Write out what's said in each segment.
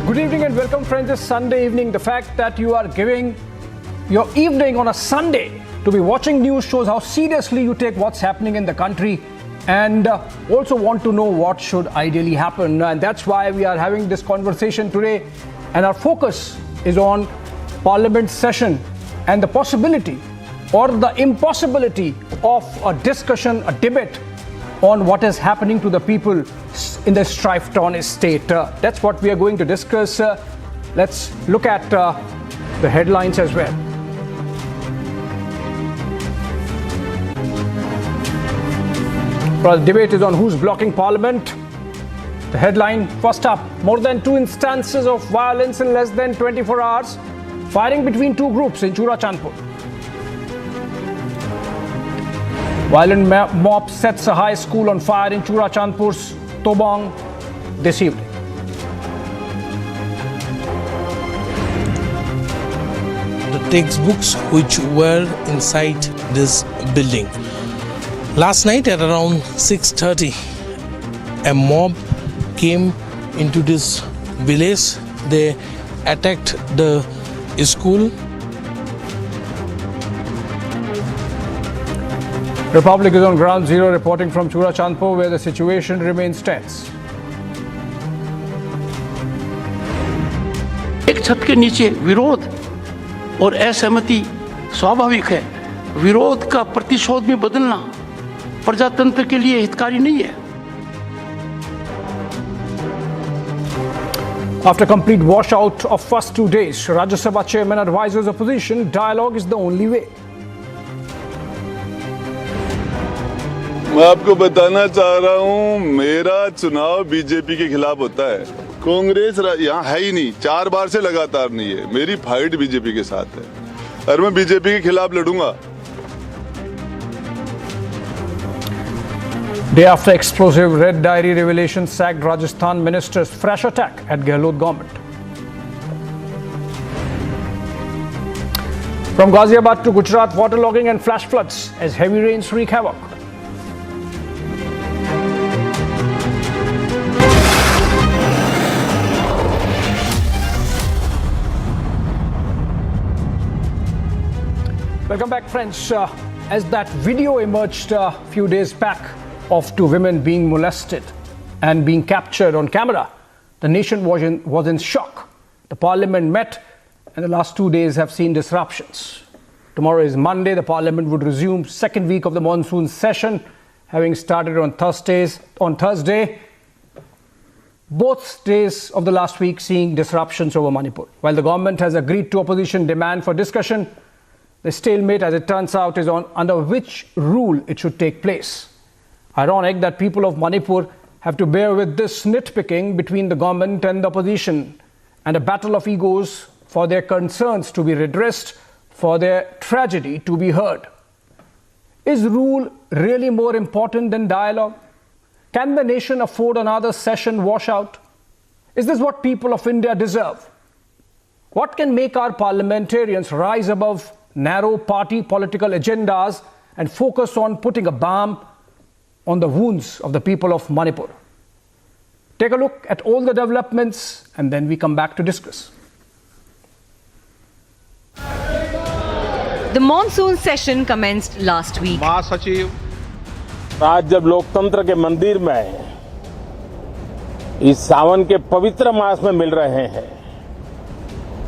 Good evening and welcome, friends. This Sunday evening, the fact that you are giving your evening on a Sunday to be watching news shows how seriously you take what's happening in the country and also want to know what should ideally happen. And that's why we are having this conversation today. And our focus is on Parliament session and the possibility or the impossibility of a discussion, a debate on what is happening to the people in the strife-torn state. That's what we are going to discuss. Let's look at the headlines as well. Well, the debate is on who's blocking Parliament. The headline, first up, more than 2 instances of violence in less than 24 hours. Firing between 2 groups in Churachandpur. Violent mob sets a high school on fire in Churachandpur's Tobong this evening. The textbooks which were inside this building. Last night at around 6:30, a mob came into this village. They attacked the school. Republic is on ground zero, reporting from Churachandpur, where the situation remains tense. एक छत के नीचे विरोध और असहमति स्वाभाविक है। विरोध का प्रतिशोध में बदलना प्रजातंत्र के लिए हितकारी नहीं है। After complete washout of first 2 days, Rajya Sabha chairman advises opposition dialogue is the only way. मैं आपको बताना चाह रहा हूँ, मेरा चुनाव बीजेपी के खिलाफ होता है। कांग्रेस यहाँ है ही नहीं, 4 बार से लगातार नहीं है। मेरी फाइट बीजेपी के साथ है और मैं बीजेपी के खिलाफ लड़ूंगा। Day after explosive red diary revelation sacked Rajasthan ministers, fresh attack at Gehlot government. From Ghaziabad to Gujarat, waterlogging and flash floods as heavy rains wreak havoc. Welcome back, friends. As that video emerged a few days back of 2 women being molested and being captured on camera, the nation was in shock. The parliament met and the last 2 days have seen disruptions. Tomorrow is Monday. The parliament would resume second week of the monsoon session, having started on Thursday. Both days of the last week seeing disruptions over Manipur. While the government has agreed to opposition demand for discussion, the stalemate, as it turns out, is on under which rule it should take place. Ironic that people of Manipur have to bear with this nitpicking between the government and the opposition and a battle of egos for their concerns to be redressed, for their tragedy to be heard. Is rule really more important than dialogue? Can the nation afford another session washout? Is this what people of India deserve? What can make our parliamentarians rise above narrow party political agendas and focus on putting a balm on the wounds of the people of Manipur? Take a look at all the developments and then we come back to discuss. The monsoon session commenced last week. महासचिव, आज जब लोकतंत्र के मंदिर में इस सावन के पवित्र मास में मिल रहे हैं,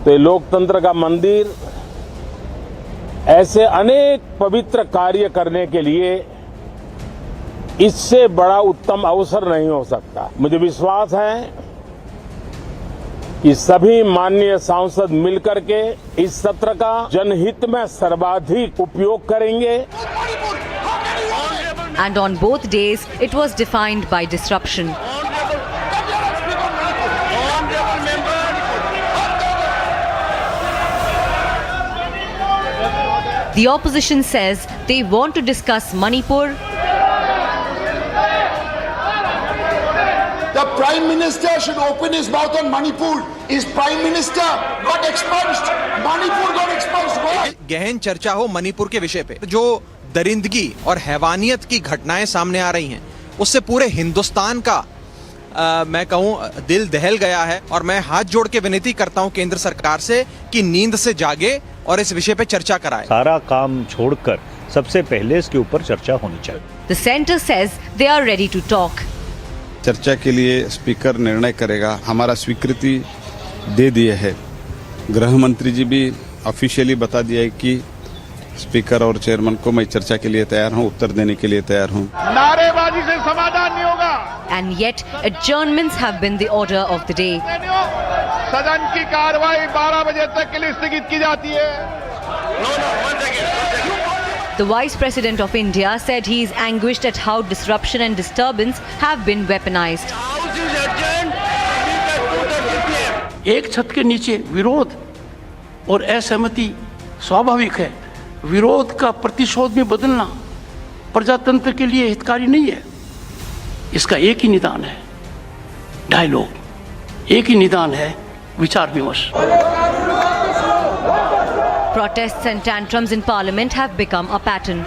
तो ये लोकतंत्र का मंदिर ऐसे अनेक पवित्र कार्य करने के लिए इससे बड़ा उत्तम अवसर नहीं हो सकता। मुझे विश्वास है कि सभी माननीय सांसद मिलकर के इस सत्र का जनहित में सर्वाधिक उपयोग करेंगे। And on both days, it was defined by disruption. The opposition says they want to discuss Manipur. The Prime Minister should open his mouth on Manipur. Is Prime Minister got expunged? Manipur got expunged. What? गहन चर्चा हो मणिपुर के विषय पे। जो दरिंदगी और हैवानियत की घटनाएं सामने आ रही हैं, उससे पूरे हिंदुस्तान का मैं कहूँ दिल दहल गया है और मैं हाथ जोड़ के विनती करता हूँ केंद्र सरकार से कि नींद से जागे और इस विषय पे चर्चा कराए। सारा काम छोड़कर सबसे पहले इसके ऊपर चर्चा होनी चाहिए। The centre says they are ready to talk. चर्चा के लिए स्पीकर निर्णय करेगा, हमारा स्वीकृति दे दिए है। गृह मंत्री जी भी ऑफिशियली बता दिया है कि स्पीकर और चेयरमैन को मैं चर्चा के लिए तैयार हूं, उत्तर देने के लिए तैयार हूं। नारेबाजी से समाधान नहीं होगा। And yet, adjournments have been the order of the day. सदन की कार्रवाई 12 बजे तक के लिए स्थगित की जाती है। The Vice President of India said he is anguished at how disruption and disturbance have been weaponized. एक छत के नीचे विरोध और असहमति स्वाभाविक है। विरोध का प्रतिशोध में बदलना प्रजातंत्र के लिए हितकारी नहीं है। इसका एक ही निदान है डायलॉग, एक ही निदान है विचार विमर्श। Protests and tantrums in Parliament have become a pattern.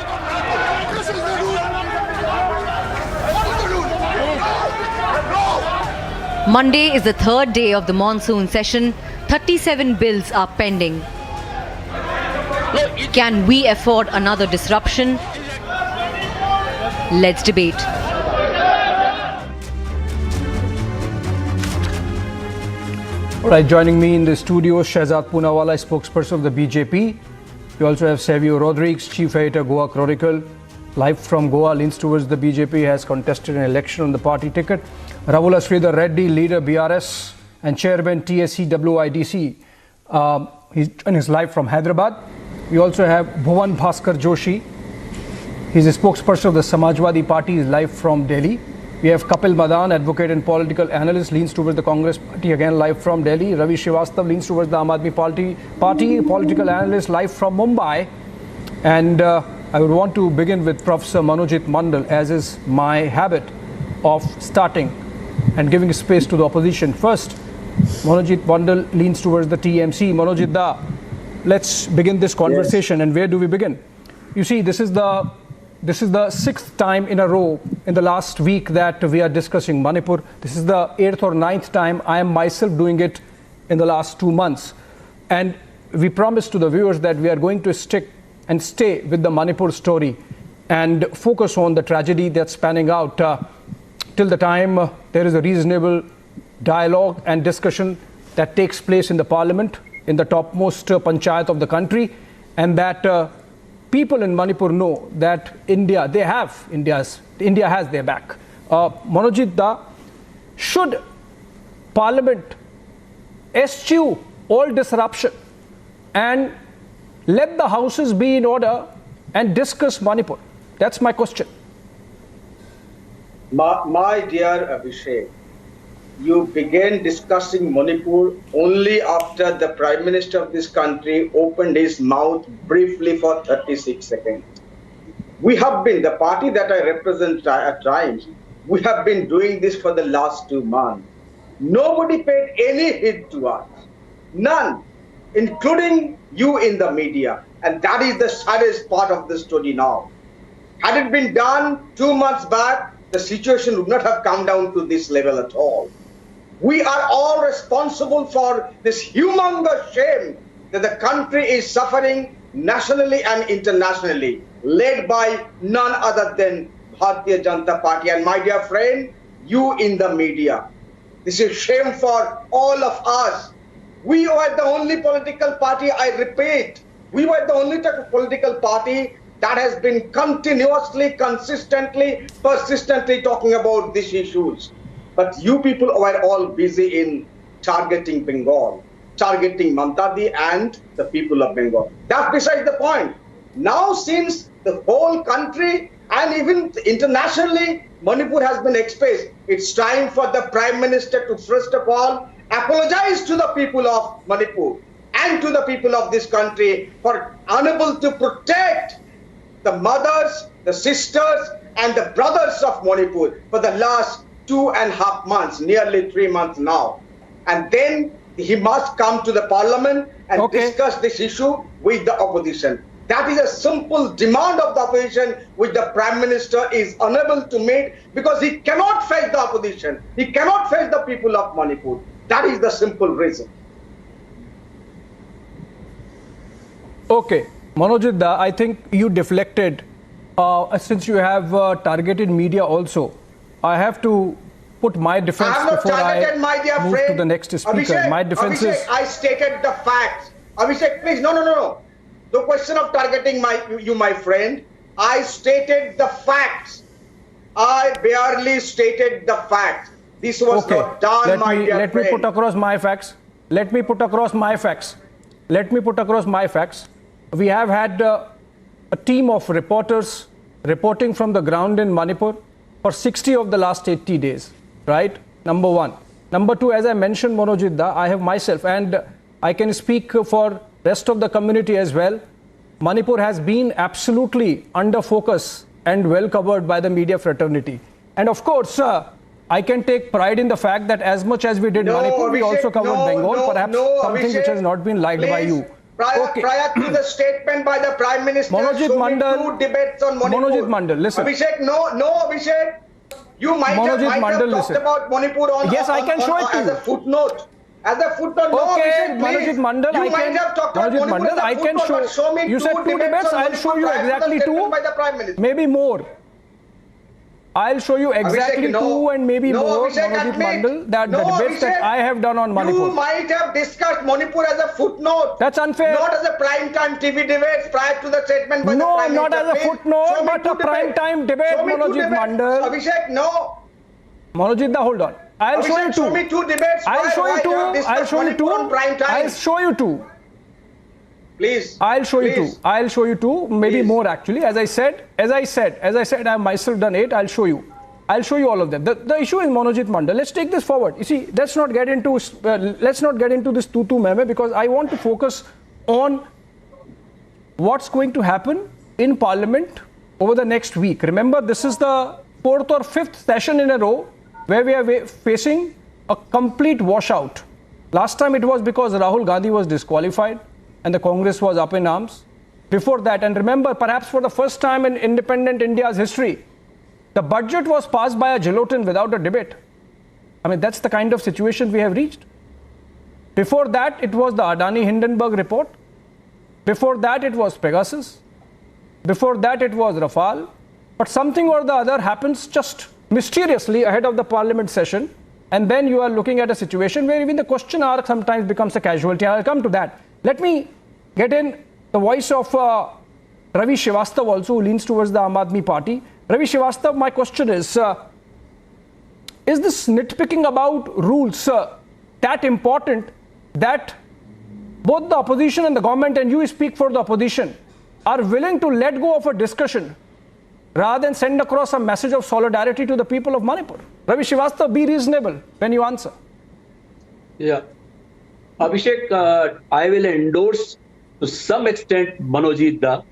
Monday is the third day of the monsoon session. 37 bills are pending. Can we afford another disruption? Let's debate. All right, joining me in the studio, Shehzad Poonawala, spokesperson of the BJP. We also have Savio Rodriguez, chief editor, Goa Chronicle. Live from Goa, leans towards the BJP, has contested an election on the party ticket. Ravula Sridhar Reddy, leader BRS and chairman TSCWIDC. He's live from Hyderabad. We also have Bhuvan Bhaskar Joshi. He's a spokesperson of the Samajwadi Party. He's live from Delhi. We have Kapil Madan, advocate and political analyst, leans towards the Congress Party, again live from Delhi. Ravi Srivastav leans towards the Aam Aadmi Party, political analyst, live from Mumbai. And I would want to begin with Professor Manojit Mandal, as is my habit of starting and giving space to the opposition. First, Manojit Mandal leans towards the TMC. Manojit Da, let's begin this conversation. Yes. And where do we begin? You see, this is the sixth time in a row in the last week that we are discussing Manipur. This is the 8th or 9th time I am myself doing it in the last 2 months. And we promised to the viewers that we are going to stick and stay with the Manipur story and focus on the tragedy that's panning out till the time there is a reasonable dialogue and discussion that takes place in the parliament, in the topmost panchayat of the country, and that people in Manipur know that India has their back. Manojit Da, should Parliament eschew all disruption and let the houses be in order and discuss Manipur? That's my question. My dear Abhishek, you began discussing Manipur only after the Prime Minister of this country opened his mouth briefly for 36 seconds. We have been, the party that I represent at times, we have been doing this for the last 2 months. Nobody paid any heed to us. None, including you in the media. And that is the saddest part of the story now. Had it been done 2 months back, the situation would not have come down to this level at all. We are all responsible for this humongous shame that the country is suffering nationally and internationally, led by none other than Bharatiya Janata Party. And my dear friend, you in the media, this is shame for all of us. We were the only political party, I repeat, we were the only political party that has been continuously, consistently, persistently talking about these issues. But you people were all busy in targeting Bengal, targeting Mamtadi and the people of Bengal. That's besides the point. Now, since the whole country and even internationally, Manipur has been exposed, it's time for the Prime Minister to first of all apologize to the people of Manipur and to the people of this country for unable to protect the mothers, the sisters and the brothers of Manipur for the last 2.5 months, nearly 3 months now. And then he must come to the parliament and discuss this issue with the opposition. That is a simple demand of the opposition which the Prime Minister is unable to meet because he cannot face the opposition. He cannot face the people of Manipur. That is the simple reason. Okay, Manojit Da, I think you deflected. Since you have targeted media also, I have to put my defense before I move to the next speaker. Abhishek, My defense is... I stated the facts. Abhishek, please, no. The question of targeting my friend, I stated the facts. I barely stated the facts. This was not done, my dear friend. Let me put across my facts. We have had a team of reporters reporting from the ground in Manipur for 60 of the last 80 days, right? Number one. Number two, as I mentioned, Manojit Da, I have myself, and I can speak for rest of the community as well. Manipur has been absolutely under focus and well covered by the media fraternity. And of course, I can take pride in the fact that as much as we did Manipur, we also covered Bengal, perhaps something which has not been liked by you. Prior to the statement by the Prime Minister, Manojit Mandal, two debates on Manipur. Manojit Mandal, listen. Abhishek, no, Abhishek. You might have talked about Manipur on, yes, I can show it to as you. a footnote. As a footnote, okay, no, Abhishek, Manojit Mandal, you might have talked about Manipur I can show me. You said two debates. I'll show you exactly two, maybe more. I'll show you exactly two and maybe more, Manojit Mandal, that the debates that I have done on Manipur. You might have discussed Manipur as a footnote. That's unfair. Not as a prime time TV debate prior to the statement by the Prime Minister. No, not as a footnote, but a prime time debate, Manojit Mandal. Abhishek, no. Manojit Da, hold on. I'll show you two. Show me two debates. I'll show you two. I'll show you two. I'll show you two. Please. I'll show you two. I'll show you two. Maybe more actually. As I said, I've myself done 8. I'll show you. I'll show you all of them. The issue is Manojit Mandal. Let's take this forward. You see, let's not get into this tutu meme because I want to focus on what's going to happen in Parliament over the next week. Remember, this is the 4th or 5th session in a row where we are facing a complete washout. Last time it was because Rahul Gandhi was disqualified and the Congress was up in arms. Before that, and remember, perhaps for the first time in independent India's history, the budget was passed by a guillotine without a debate. I mean, that's the kind of situation we have reached. Before that, it was the Adani Hindenburg report. Before that, it was Pegasus. Before that, it was Rafale. But something or the other happens just mysteriously ahead of the Parliament session. And then you are looking at a situation where even the question hour sometimes becomes a casualty. I'll come to that. Let me get in the voice of Ravi Srivastava also, who leans towards the Aam Aadmi Party. Ravi Srivastava, my question is this nitpicking about rules that important that both the opposition and the government, and you speak for the opposition, are willing to let go of a discussion rather than send across a message of solidarity to the people of Manipur? Ravi Srivastava, be reasonable when you answer. Yeah. Abhishek, I will endorse to some extent Manojit Da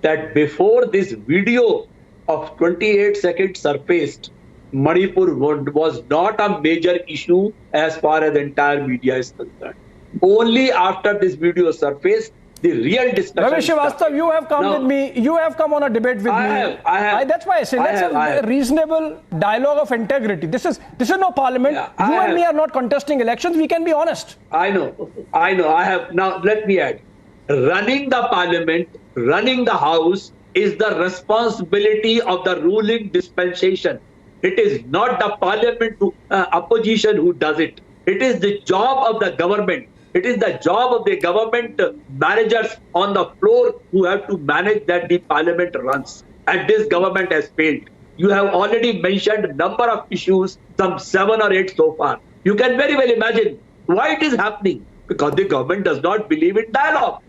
that before this video of 28 seconds surfaced, Manipur was not a major issue as far as the entire media is concerned. Only after this video surfaced, the real discussion. Ravi Srivastava, you have come with me. You have come on a debate with me. I have. That's why I say that's a reasonable dialogue of integrity. This is no parliament. Yeah, you and me are not contesting elections. We can be honest. I know. I have. Now let me add. Running the parliament, running the house is the responsibility of the ruling dispensation. It is not the parliament opposition who does it. It is the job of the government. It is the job of the government managers on the floor who have to manage that the parliament runs. And this government has failed. You have already mentioned a number of issues, some 7 or 8 so far. You can very well imagine why it is happening. Because the government does not believe in dialogue.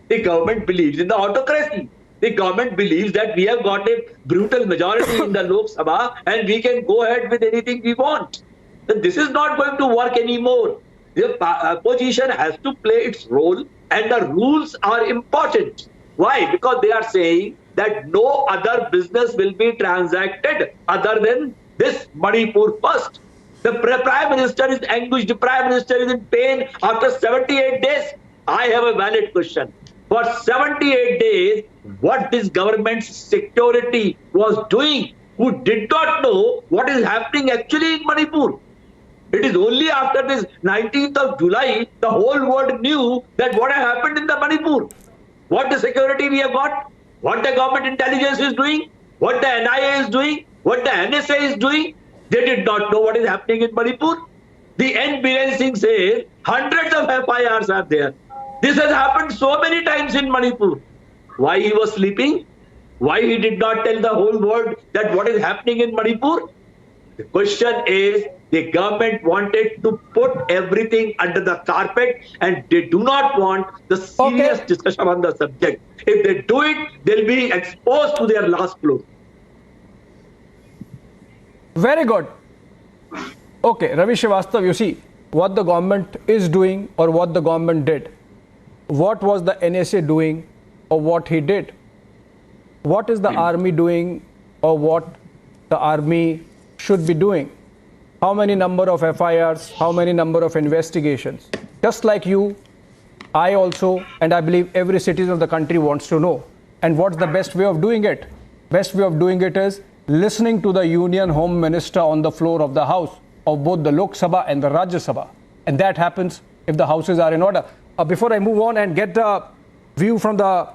The government believes in the autocracy. The government believes that we have got a brutal majority in the Lok Sabha and we can go ahead with anything we want. This is not going to work anymore. The opposition has to play its role and the rules are important. Why? Because they are saying that no other business will be transacted other than this Manipur first. The Prime Minister is anguished. The Prime Minister is in pain after 78 days. I have a valid question. for 78 days what this government's security was doing, who did not know what is happening actually in Manipur. It is only after this 19th of July, the whole world knew that what had happened in the Manipur, what the security we have got, what the government intelligence is doing, what the NIA is doing, what the NSA is doing. They did not know what is happening in Manipur. The N. Biren Singh says hundreds of FIRs are there. This has happened so many times in Manipur. Why he was sleeping? Why he did not tell the whole world that what is happening in Manipur? The question is, the government wanted to put everything under the carpet and they do not want the serious discussion on the subject. If they do it, they'll be exposed to their last blow. Very good. Okay, Ravi Srivastav, you see what the government is doing or what the government did. What was the NSA doing or what he did? What is the army doing or what the army should be doing? How many number of FIRs, how many number of investigations? Just like you, I also, and I believe every citizen of the country wants to know. And what's the best way of doing it? Best way of doing it is listening to the Union Home Minister on the floor of the House of both the Lok Sabha and the Rajya Sabha. And that happens if the houses are in order. Before I move on and get the view from the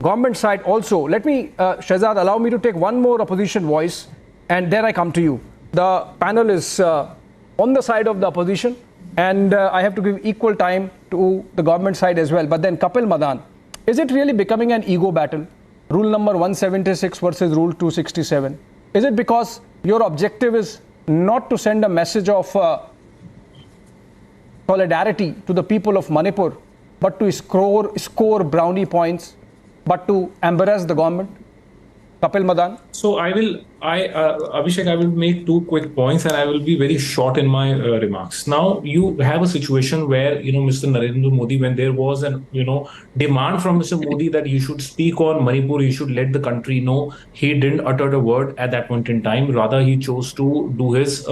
government side also, let me, Shehzad, allow me to take one more opposition voice and then I come to you. The panel is on the side of the opposition and I have to give equal time to the government side as well. But then Kapil Madan, is it really becoming an ego battle? Rule number 176 versus rule 267. Is it because your objective is not to send a message of solidarity to the people of Manipur, but to score brownie points, but to embarrass the government? Kapil Madan. So Abhishek, I will make two quick points and I will be very short in my remarks. Now, you have a situation where, Mr. Narendra Modi, when there was an, demand from Mr. Modi that you should speak on Manipur, you should let the country know, he didn't utter a word at that point in time. Rather, he chose to do his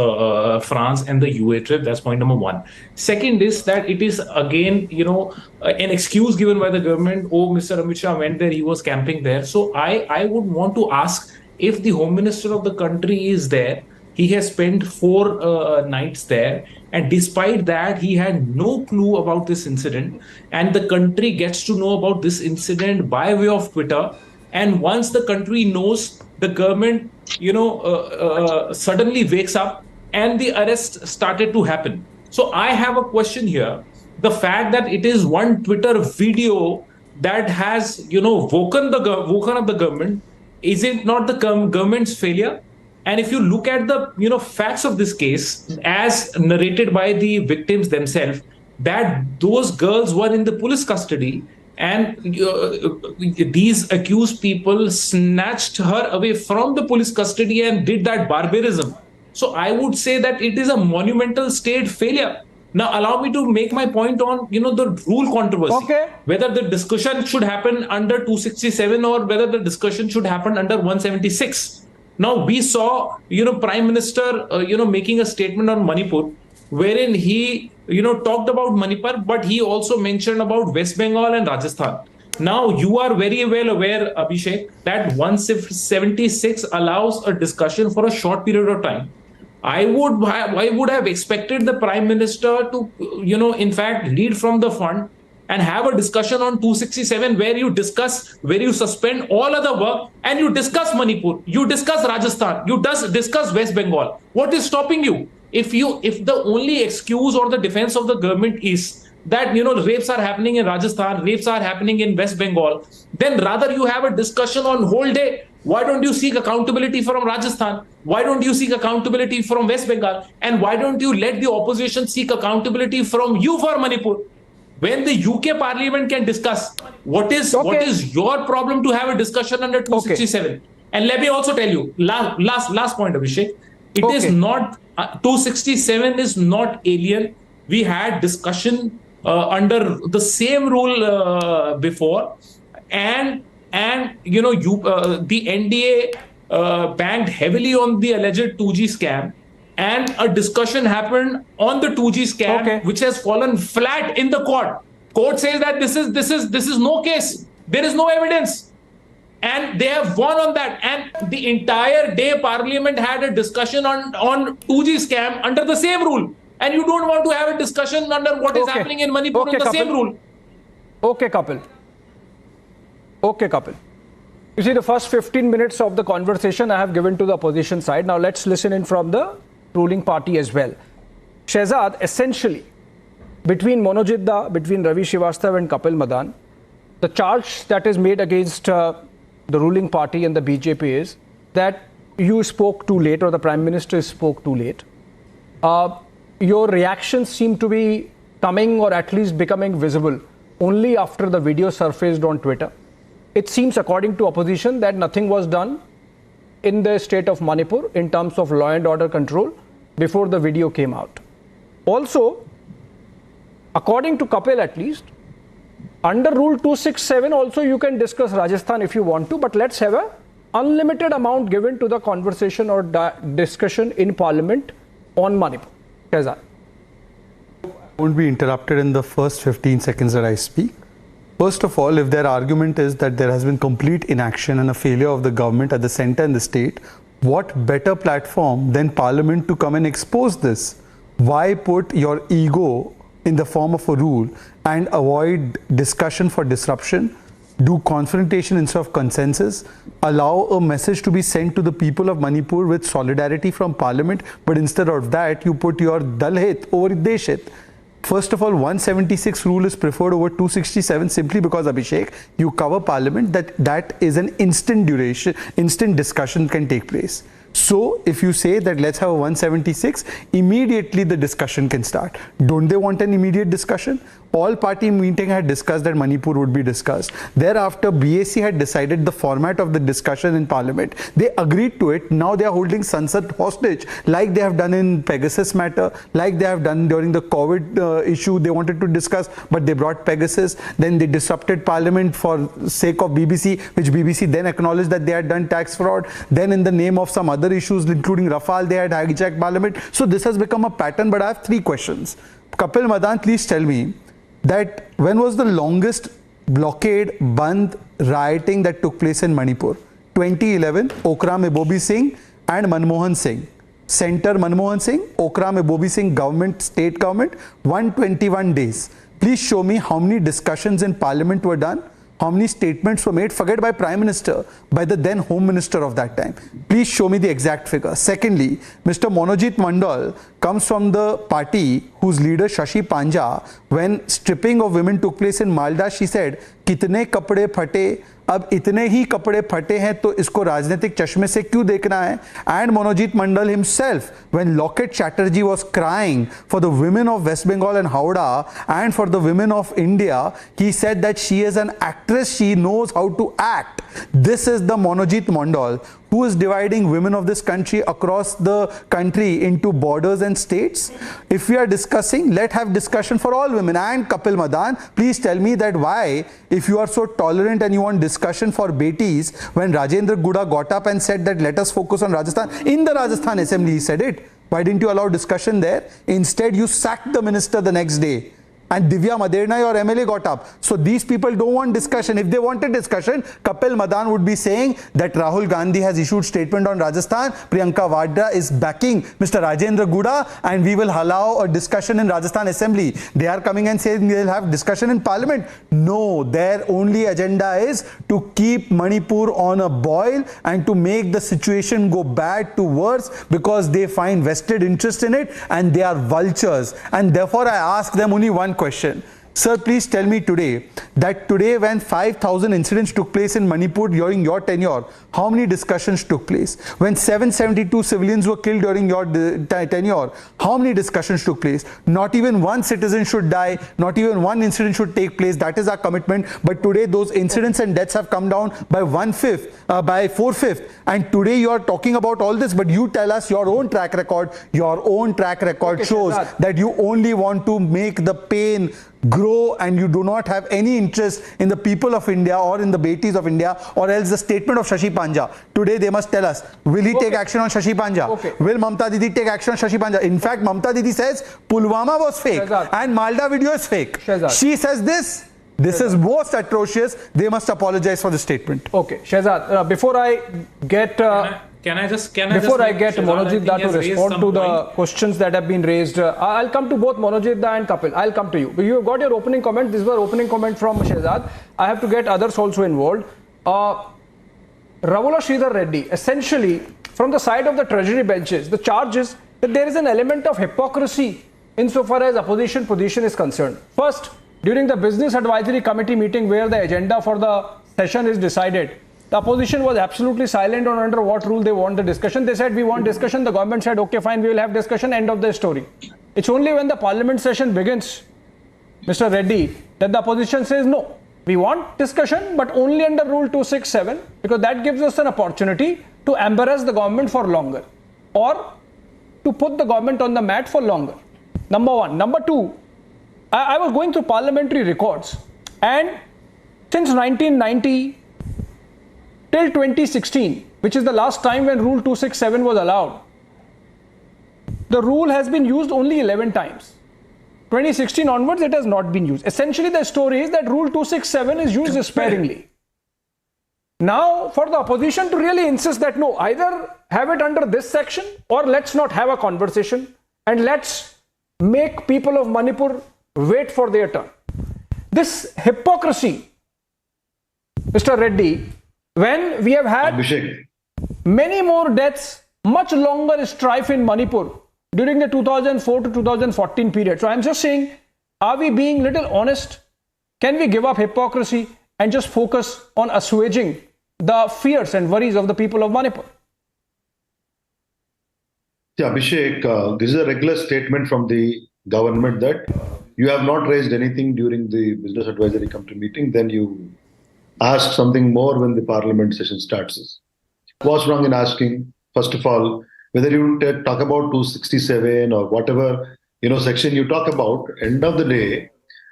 France and the UA trip. That's point number one. Second is that it is again, an excuse given by the government. Oh, Mr. Amit Shah went there, he was camping there. So I would want to ask, if the Home Minister of the country is there, he has spent 4 nights there, and despite that, he had no clue about this incident, and the country gets to know about this incident by way of Twitter, and once the country knows, the government, suddenly wakes up, and the arrest started to happen. So I have a question here. The fact that it is one Twitter video that has, woken up the government, is it not the government's failure? And if you look at the facts of this case as narrated by the victims themselves, that those girls were in the police custody and these accused people snatched her away from the police custody and did that barbarism. So I would say that it is a monumental state failure. Now, allow me to make my point on, the rule controversy. Whether the discussion should happen under 267 or whether the discussion should happen under 176. Now, we saw, Prime Minister, making a statement on Manipur, wherein he, talked about Manipur, but he also mentioned about West Bengal and Rajasthan. Now, you are very well aware, Abhishek, that 176 allows a discussion for a short period of time. I would have expected the Prime Minister to, in fact, lead from the front and have a discussion on 267 where you suspend all other work and you discuss Manipur, you discuss Rajasthan, you discuss West Bengal. What is stopping you? If the only excuse or the defense of the government is that, rapes are happening in Rajasthan, rapes are happening in West Bengal, then rather you have a discussion on whole day. Why don't you seek accountability from Rajasthan? Why don't you seek accountability from West Bengal? And why don't you let the opposition seek accountability from you for Manipur? When the UK Parliament can discuss, what is your problem to have a discussion under 267? And let me also tell you, last point, Abhishek, it is not, 267 is not alien. We had discussion under the same rule before, and the NDA banked heavily on the alleged 2G scam, and a discussion happened on the 2G scam, which has fallen flat in the court. Court says that this is no case. There is no evidence. And they have won on that. And the entire day Parliament had a discussion on 2G scam under the same rule. And you don't want to have a discussion under what is happening in Manipur on the same rule. Okay, Kapil. You see, the first 15 minutes of the conversation I have given to the opposition side. Now let's listen in from the ruling party as well. Shehzad, essentially, between Monojit Da, between Ravi Srivastava and Kapil Madan, the charge that is made against the ruling party and the BJP is that you spoke too late, or the Prime Minister spoke too late. Your reactions seem to be coming, or at least becoming visible, only after the video surfaced on Twitter. It seems, according to opposition, that nothing was done in the state of Manipur in terms of law and order control before the video came out. Also, according to Kapil at least, under Rule 267 also you can discuss Rajasthan if you want to, but let's have an unlimited amount given to the conversation or discussion in Parliament on Manipur. Shehzad. I won't be interrupted in the first 15 seconds that I speak. First of all, if their argument is that there has been complete inaction and a failure of the government at the centre and the state, what better platform than Parliament to come and expose this? Why put your ego in the form of a rule and avoid discussion for disruption, do confrontation instead of consensus, allow a message to be sent to the people of Manipur with solidarity from Parliament, but instead of that you put your Dalhit over Deshhit. First of all, 176 rule is preferred over 267 simply because, Abhishek, you cover Parliament, that is an instant discussion can take place. So if you say that let's have a 176, immediately the discussion can start. Don't they want an immediate discussion? All party meeting had discussed that Manipur would be discussed. Thereafter, BAC had decided the format of the discussion in Parliament. They agreed to it. Now they are holding Sansad hostage, like they have done in Pegasus matter, like they have done during the COVID issue. They wanted to discuss, but they brought Pegasus. Then they disrupted Parliament for sake of BBC, which BBC then acknowledged that they had done tax fraud. Then in the name of some other issues, including Rafale, they had hijacked Parliament. So this has become a pattern, but I have 3 questions. Kapil Madan, please tell me that when was the longest blockade, bandh, rioting that took place in Manipur? 2011, Okra mein Bobi Singh and Manmohan Singh. Center Manmohan Singh, Okra mein Bobi Singh government, state government, 121 days. Please show me how many discussions in Parliament were done, how many statements were made, forget by Prime Minister, by the then Home Minister of that time. Please show me the exact figure. Secondly, Mr. Monojit Mandal comes from the party whose leader Shashi Panja, when stripping of women took place in Malda, she said, "Kitne kapde phate, अब इतने ही कपड़े फटे हैं तो इसको राजनीतिक चश्मे से क्यों देखना है?" And Monojit Mandal himself, when Locket Chatterjee was crying for the women of West Bengal and Howrah and for the women of India, he said that she is an actress, she knows how to act. This is the Monojit Mandal who is dividing women of this country across the country into borders and states. If we are discussing, let's have discussion for all women. And Kapil Madan, please tell me that why, if you are so tolerant and you want discussion for Betis, when Rajendra Guda got up and said that let us focus on Rajasthan, in the Rajasthan Assembly he said it. Why didn't you allow discussion there? Instead you sacked the minister the next day. And Divya Madernai, your MLA, got up. So these people don't want discussion. If they wanted discussion, Kapil Madan would be saying that Rahul Gandhi has issued statement on Rajasthan, Priyanka Vadra is backing Mr. Rajendra Guda, and we will allow a discussion in Rajasthan Assembly. They are coming and saying they'll have discussion in Parliament. No, their only agenda is to keep Manipur on a boil and to make the situation go bad to worse because they find vested interest in it and they are vultures. And therefore I ask them only one question. Sir, please tell me today that today when 5,000 incidents took place in Manipur during your tenure, how many discussions took place? When 772 civilians were killed during your tenure, how many discussions took place? Not even one citizen should die, not even one incident should take place. That is our commitment. But today those incidents and deaths have come down by 4/5. And today you are talking about all this, but you tell us your own track record. Your own track record shows that you only want to make the pain grow and you do not have any interest in the people of India or in the Betis of India, or else the statement of Shashi Panja. Today they must tell us, will he take action on Shashi Panja? Will Mamta Didi take action on Shashi Panja? In fact, Mamta Didi says Pulwama was fake and Malda video is fake. She says this. This is most atrocious. They must apologize for the statement. Okay, Shehzad, before I get... Before I get Manojit Da to respond to the questions that have been raised, I'll come to both Manojit Da and Kapil. I'll come to you. You have got your opening comment. This was opening comment from Shehzad. I have to get others also involved. Ravula Sridhar Reddy, essentially, from the side of the treasury benches, the charge is that there is an element of hypocrisy insofar as opposition position is concerned. First, during the Business Advisory Committee meeting where the agenda for the session is decided, the opposition was absolutely silent on under what rule they want the discussion. They said, we want discussion. The government said, okay, fine, we will have discussion. End of the story. It's only when the parliament session begins, Mr. Reddy, that the opposition says, no, we want discussion, but only under Rule 267, because that gives us an opportunity to embarrass the government for longer or to put the government on the mat for longer. Number one. Number two, I was going through parliamentary records, and since 1990 till 2016, which is the last time when Rule 267 was allowed, the rule has been used only 11 times. 2016 onwards, it has not been used. Essentially, the story is that Rule 267 is used sparingly. Now, for the opposition to really insist that no, either have it under this section or let's not have a conversation and let's make people of Manipur wait for their turn. This hypocrisy, Mr. Reddy, when we have had many more deaths, much longer strife in Manipur during the 2004 to 2014 period. So I'm just saying, are we being little honest? Can we give up hypocrisy and just focus on assuaging the fears and worries of the people of Manipur? Yeah, Abhishek, this is a regular statement from the government that you have not raised anything during the Business Advisory Committee meeting, then you ask something more when the parliament session starts. What's wrong in asking, first of all, whether you talk about 267 or whatever section you talk about, end of the day,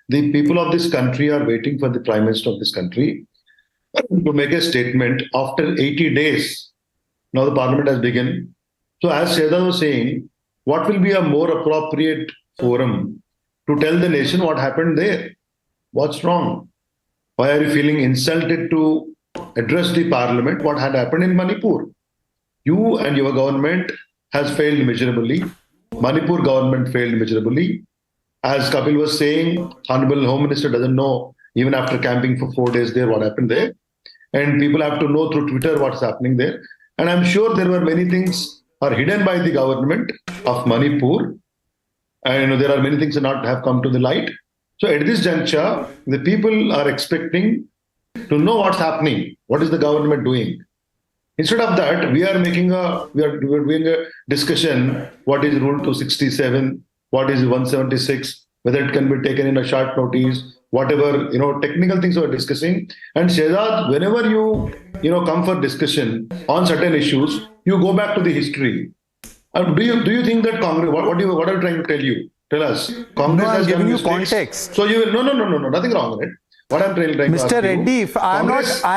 the people of this country are waiting for the Prime Minister of this country to make a statement after 80 days. Now the parliament has begun. So as Shehzad was saying, what will be a more appropriate forum to tell the nation what happened there? What's wrong? Why are you feeling insulted to address the parliament? What had happened in Manipur? You and your government has failed miserably. Manipur government failed miserably. As Kapil was saying, Honorable Home Minister doesn't know, even after camping for 4 days there, what happened there. And people have to know through Twitter what's happening there. And I'm sure there were many things are hidden by the government of Manipur. And there are many things that not have come to the light. So at this juncture, the people are expecting to know what's happening. What is the government doing? Instead of that, we are doing a discussion. What is Rule 267? What is 176? Whether it can be taken in a short notice, whatever, technical things we are discussing. And Shehzad, whenever you come for discussion on certain issues, you go back to the history. Do you think that Congress, what are you trying to tell you? Tell us. Congress has giving you mistakes. context. So you will, no, nothing wrong with it. What I'm trying to ask Mr. Reddy, if I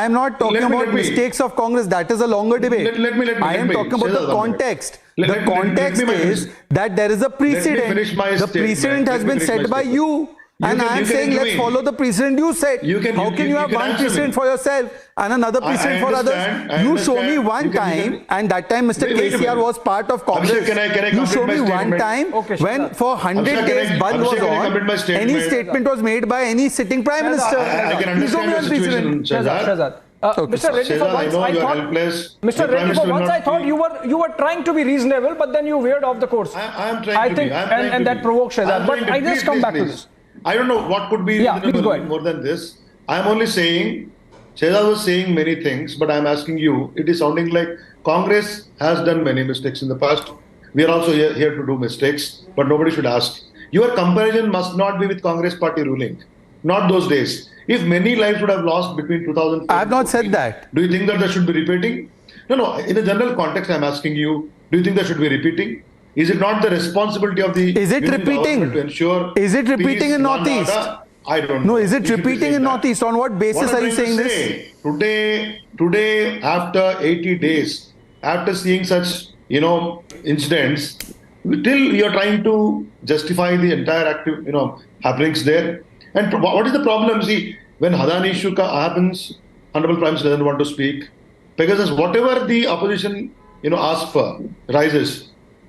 am not talking about mistakes of Congress. That is a longer debate. I am talking about the context. The context is that there is a precedent. The precedent has been set by you. And I am saying let's follow the precedent you set. How can you have one precedent for yourself and another precedent for others? You show me one time, and that time Mr. KCR was part of Congress. You show me one time when for 100 days Bandh was on, any statement was made by any sitting Prime Minister. I can understand your situation, Shehzad. Mr. Reddy, for once I thought you were trying to be reasonable, but then you veered off the course. I am trying to be. And that provoked Shehzad. But I just come back to this. I don't know what could be more than this. I'm only saying, Shehzad was saying many things, but I'm asking you, it is sounding like Congress has done many mistakes in the past. We are also here to do mistakes, but nobody should ask. Your comparison must not be with Congress party ruling. Not those days. If many lives would have lost between 2004 I have not said that. Do you think that should be repeating? No. In a general context, I'm asking you, do you think that should be repeating? Is it not the responsibility of the Is it union repeating? government to ensure? Is it repeating peace, in law and Northeast? order? I don't No, know. is it You should be repeating saying in that. Northeast? On what basis What are I'm you trying saying to this? Today, after 80 days, after seeing such, incidents, till you're trying to justify the entire active, happenings there. And what is the problem? See, when Hadani issue happens, Honorable Prime Minister doesn't want to speak. Because whatever the opposition, asks for, rises.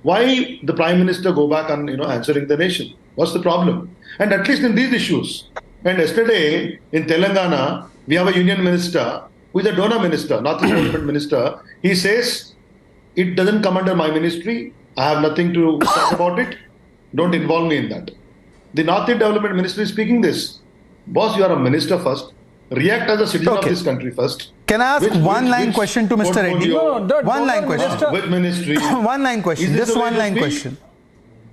Why the Prime Minister go back on, answering the nation? What's the problem? And at least in these issues. And yesterday in Telangana, we have a union minister who is a donor minister, Northeast Development Minister. He says, it doesn't come under my ministry. I have nothing to talk about it. Don't involve me in that. The Northeast Development Ministry is speaking this. Boss, you are a minister first. React as a citizen of this country first. Can I ask one-line question to Mr. Reddy? One-line question. Which ministry? One-line question. Just one-line question.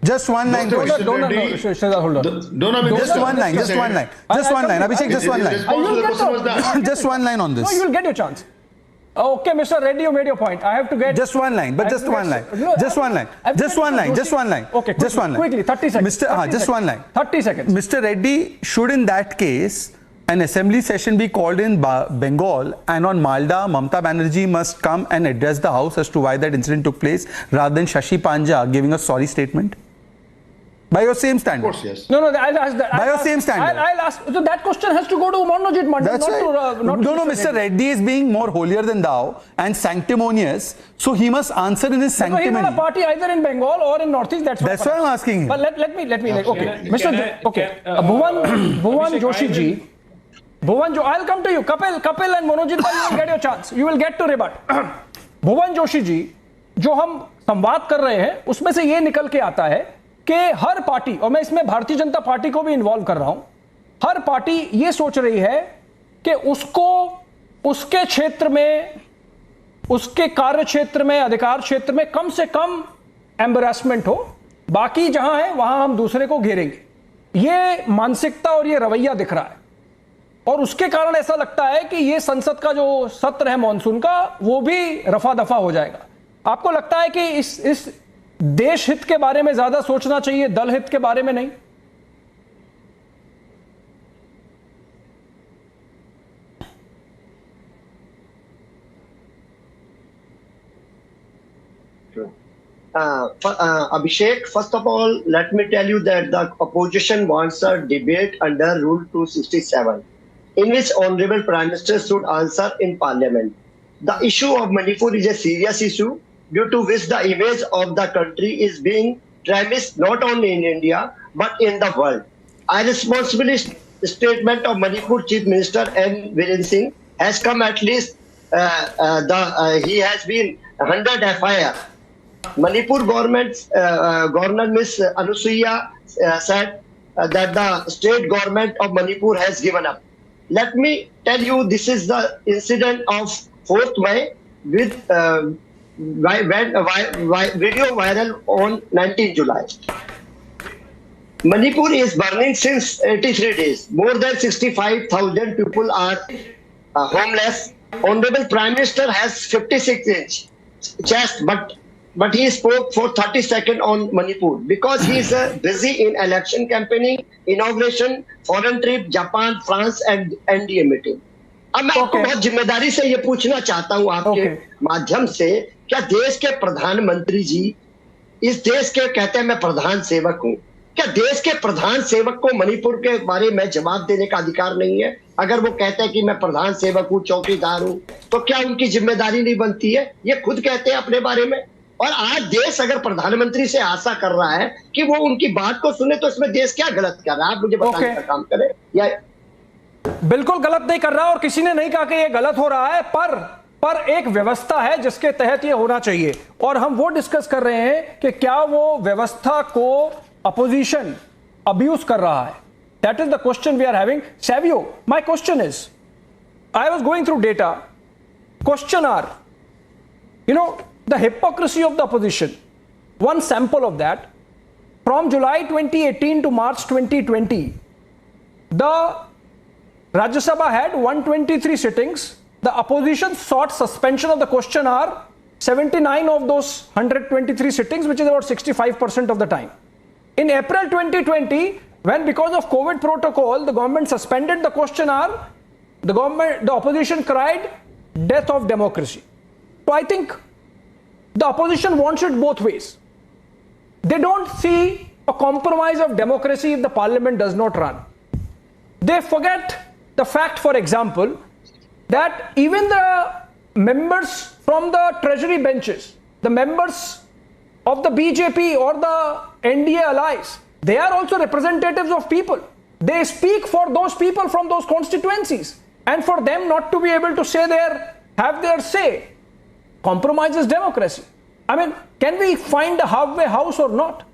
Just one-line question. Hold on. Just one line. Abhishek, just one line. Just one line on this. No, you will get your chance. Okay, Mr. Reddy, you made your point. I have to get... Just one line, but just one line. Just one line. Just one line. Okay, just one line. Quickly, 30 seconds. Just one line. 30 seconds. Mr. Reddy, should in that case an assembly session be called in Bengal, and on Malda, Mamata Banerjee must come and address the House as to why that incident took place, rather than Shashi Panja giving a sorry statement? By your same standard. Of course, yes. No, I'll ask that. By your same standard. I'll ask. So that question has to go to Manojit Mandal. That's right. No, Mr. Reddy is being more holier than thou and sanctimonious, so he must answer in his sanctimony. He's not a party either in Bengal or in Northeast. That's why I'm asking him. But let me. Okay, Mr. Bhuvan Joshi ji. I'll come to you. Kapil and Manojit, you will get your chance. You will get to rebut. Bhuvan Joshi ji, जो हम संवाद कर रहे हैं, उसमें से ये निकल के आता है कि हर पार्टी, और मैं इसमें भारतीय जनता पार्टी को भी इन्वॉल्व कर रहा हूं, हर पार्टी ये सोच रही है कि उसको उसके क्षेत्र में, उसके कार्य क्षेत्र में, अधिकार क्षेत्र में कम से कम एम्बैरेसमेंट हो, बाकी जहां है वहां हम दूसरे को घेरेंगे. ये मानसिकता और ये रवैया दिख रहा है, और उसके कारण ऐसा लगता है कि ये संसद का जो सत्र है मॉनसून का, वो भी रफा दफा हो जाएगा. आपको लगता है कि इस देश हित के बारे में ज्यादा सोचना चाहिए, दल हित के बारे में नहीं? Abhishek, first of all, let me tell you that the opposition wants a debate under Rule 267, in which Honorable Prime Minister should answer in Parliament. The issue of Manipur is a serious issue, due to which the image of the country is being tarnished not only in India but in the world. A responsible statement of Manipur Chief Minister N. Viren Singh has come. At least he has been 100 FIR. Manipur governor Ms. Anusuya said that the state government of Manipur has given up. Let me tell you, this is the incident of 4th May with video viral on 19 July. Manipur is burning since 83 days. More than 65,000 people are homeless. Honorable Prime Minister has 56-inch chest, but he spoke for 30 seconds on Manipur because he is busy in election campaigning, inauguration, foreign trip, Japan, France and NDA meeting. अब मैं आपको बहुत जिम्मेदारी से ये पूछना चाहता हूँ आपके माध्यम से, क्या देश के प्रधानमंत्री जी इस देश के कहते हैं मैं प्रधान सेवक हूँ, क्या देश के प्रधान सेवक को मणिपुर के बारे में जवाब देने का अधिकार नहीं है? अगर वो कहते हैं कि मैं प्रधान सेवक हूँ, चौकीदार हूँ, तो क्या उनकी जिम्मेदारी नहीं बनती है? ये खुद कहते हैं अपने बारे में, और आज देश अगर प्रधानमंत्री से आशा कर रहा है कि वो उनकी बात को सुने, तो इसमें देश क्या गलत कर रहा है? आप मुझे बताने का काम करें. या बिल्कुल गलत नहीं कर रहा, और किसी ने नहीं कहा कि ये गलत हो रहा है, पर एक व्यवस्था है जिसके तहत ये होना चाहिए, और हम वो डिस्कस कर रहे हैं कि क्या वो व्यवस्था को अपोजिशन अब्यूज कर रहा है. That is the question we are having. Savio, my question is, I was going through data. Question are, the hypocrisy of the opposition. One sample of that, from July 2018 to March 2020, the Rajya Sabha had 123 sittings. The opposition sought suspension of the question hour 79 of those 123 sittings, which is about 65% of the time. In April 2020, when because of COVID protocol, the government suspended the question hour, the opposition cried, death of democracy. So I think the opposition wants it both ways. They don't see a compromise of democracy if the parliament does not run. They forget the fact, for example, that even the members from the treasury benches, the members of the BJP or the NDA allies, they are also representatives of people. They speak for those people from those constituencies. And for them not to be able to say have their say, compromises democracy. I mean, can we find a halfway house or not?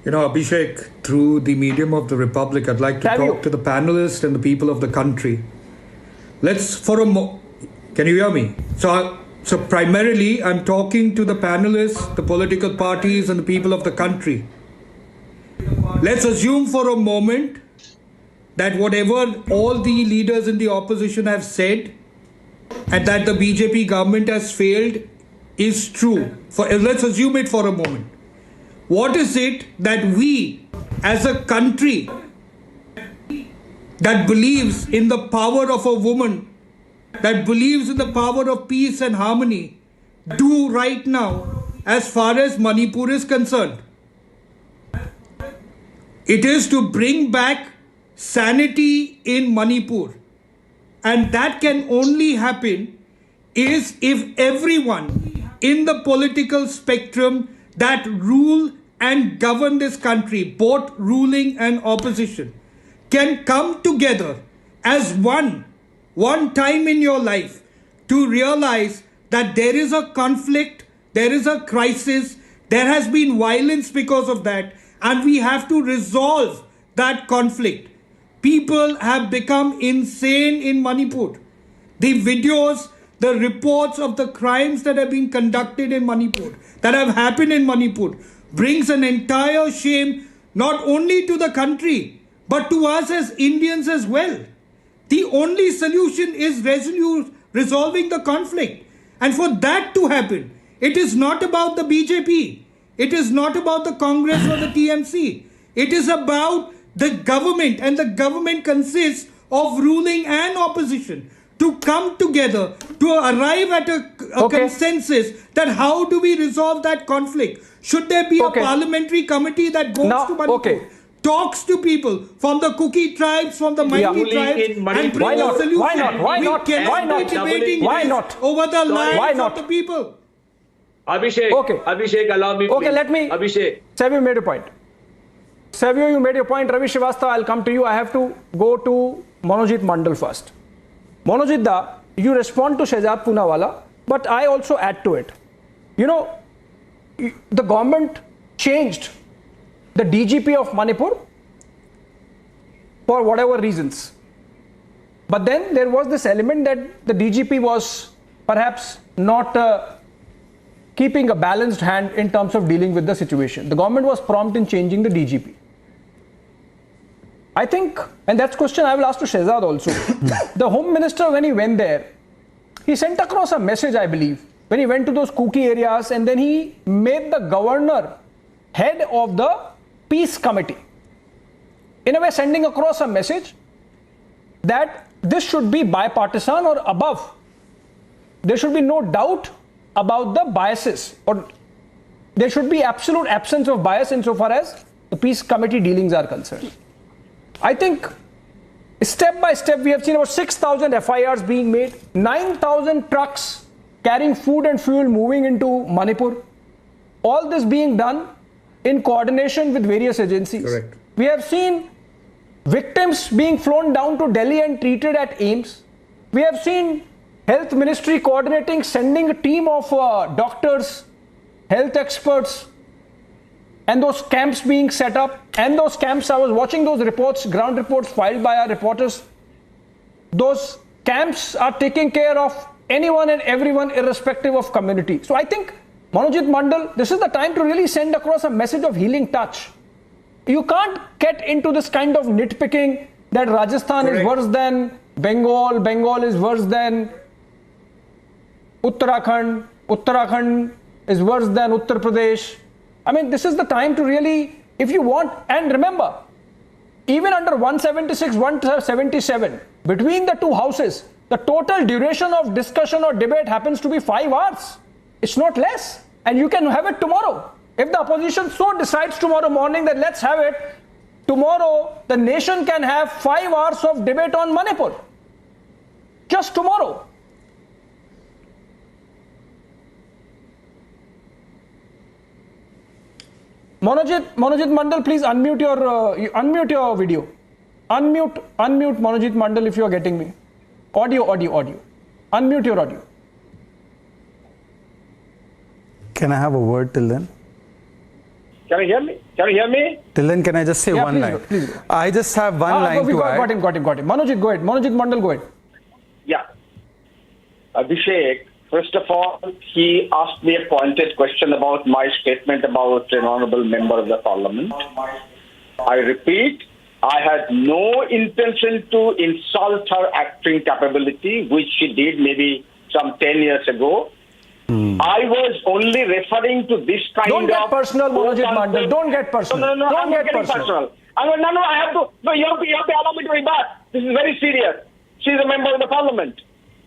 You know, Abhishek, through the medium of the Republic, I'd like to talk to the panelists and the people of the country. Can you hear me? So primarily, I'm talking to the panelists, the political parties, and the people of the country. Let's assume for a moment that whatever all the leaders in the opposition have said and that the BJP government has failed is true. Let's assume it for a moment. What is it that we as a country that believes in the power of a woman, that believes in the power of peace and harmony, do right now as far as Manipur is concerned? It is to bring back sanity in Manipur. And that can only happen is if everyone in the political spectrum that rule and govern this country, both ruling and opposition, can come together as one time in your life to realize that there is a conflict, there is a crisis, there has been violence because of that, and we have to resolve that conflict. People have become insane in Manipur. The videos, the reports of the crimes that have been conducted in Manipur, that have happened in Manipur, brings an entire shame not only to the country, but to us as Indians as well. The only solution is resolving the conflict. And for that to happen, it is not about the BJP. It is not about the Congress or the TMC. It is about the government, and the government consists of ruling and opposition, to come together to arrive at a consensus that how do we resolve that conflict. Should there be a parliamentary committee that goes to Manipur, talks to people from the Kuki tribes, from the Mighty tribes, and brings a solution? Why not? We cannot be debating this over the lives of the people. Abhishek, allow me. Okay, let me. Abhishek. Savio made a point. Savio, you made your point. Ravi Srivastava, I'll come to you. I have to go to Manojit Mandal first. Manojit da, you respond to Shehzad Poonawala, but I also add to it. You know, the government changed the DGP of Manipur for whatever reasons. But then there was this element that the DGP was perhaps not keeping a balanced hand in terms of dealing with the situation. The government was prompt in changing the DGP. I think, and that's a question I will ask to Shehzad also. The Home Minister, when he went there, he sent across a message, I believe, when he went to those Kuki areas, and then he made the governor head of the peace committee. In a way, sending across a message that this should be bipartisan or above. There should be no doubt about the biases, or there should be absolute absence of bias insofar as the peace committee dealings are concerned. I think step by step we have seen about 6,000 FIRs being made, 9,000 trucks carrying food and fuel moving into Manipur. All this being done in coordination with various agencies. Correct. We have seen victims being flown down to Delhi and treated at AIIMS. We have seen Health Ministry coordinating, sending a team of doctors, health experts, and those camps being set up. And those camps, I was watching those reports, ground reports filed by our reporters. Those camps are taking care of anyone and everyone irrespective of community. So I think, Manojit Mandal, this is the time to really send across a message of healing touch. You can't get into this kind of nitpicking that Rajasthan is worse than Bengal is worse than Uttarakhand. Uttarakhand is worse than Uttar Pradesh. I mean, this is the time to really, if you want, and remember, even under 176, 177, between the two houses, the total duration of discussion or debate happens to be 5 hours. It's not less. And you can have it tomorrow. If the opposition so decides tomorrow morning that let's have it, tomorrow the nation can have 5 hours of debate on Manipur. Just tomorrow. Manojit Mandal, please unmute your video. Unmute Manojit Mandal if you are getting me. Audio. Unmute your audio. Can I have a word till then? Can you hear me? Till then, can I just say one line? Please go. I just have one line to add. Got him. Manojit, go ahead. Manojit Mandal, go ahead. Yeah. Abhishek, first of all, he asked me a pointed question about my statement about an honorable member of the parliament. I repeat, I had no intention to insult her acting capability, which she did maybe some 10 years ago. I was only referring to this kind of... Don't get personal, Manojit Mandal. Don't get personal. No, I'm not getting personal. I have to... No, you have to allow me to rebut. This is very serious. She's a member of the parliament.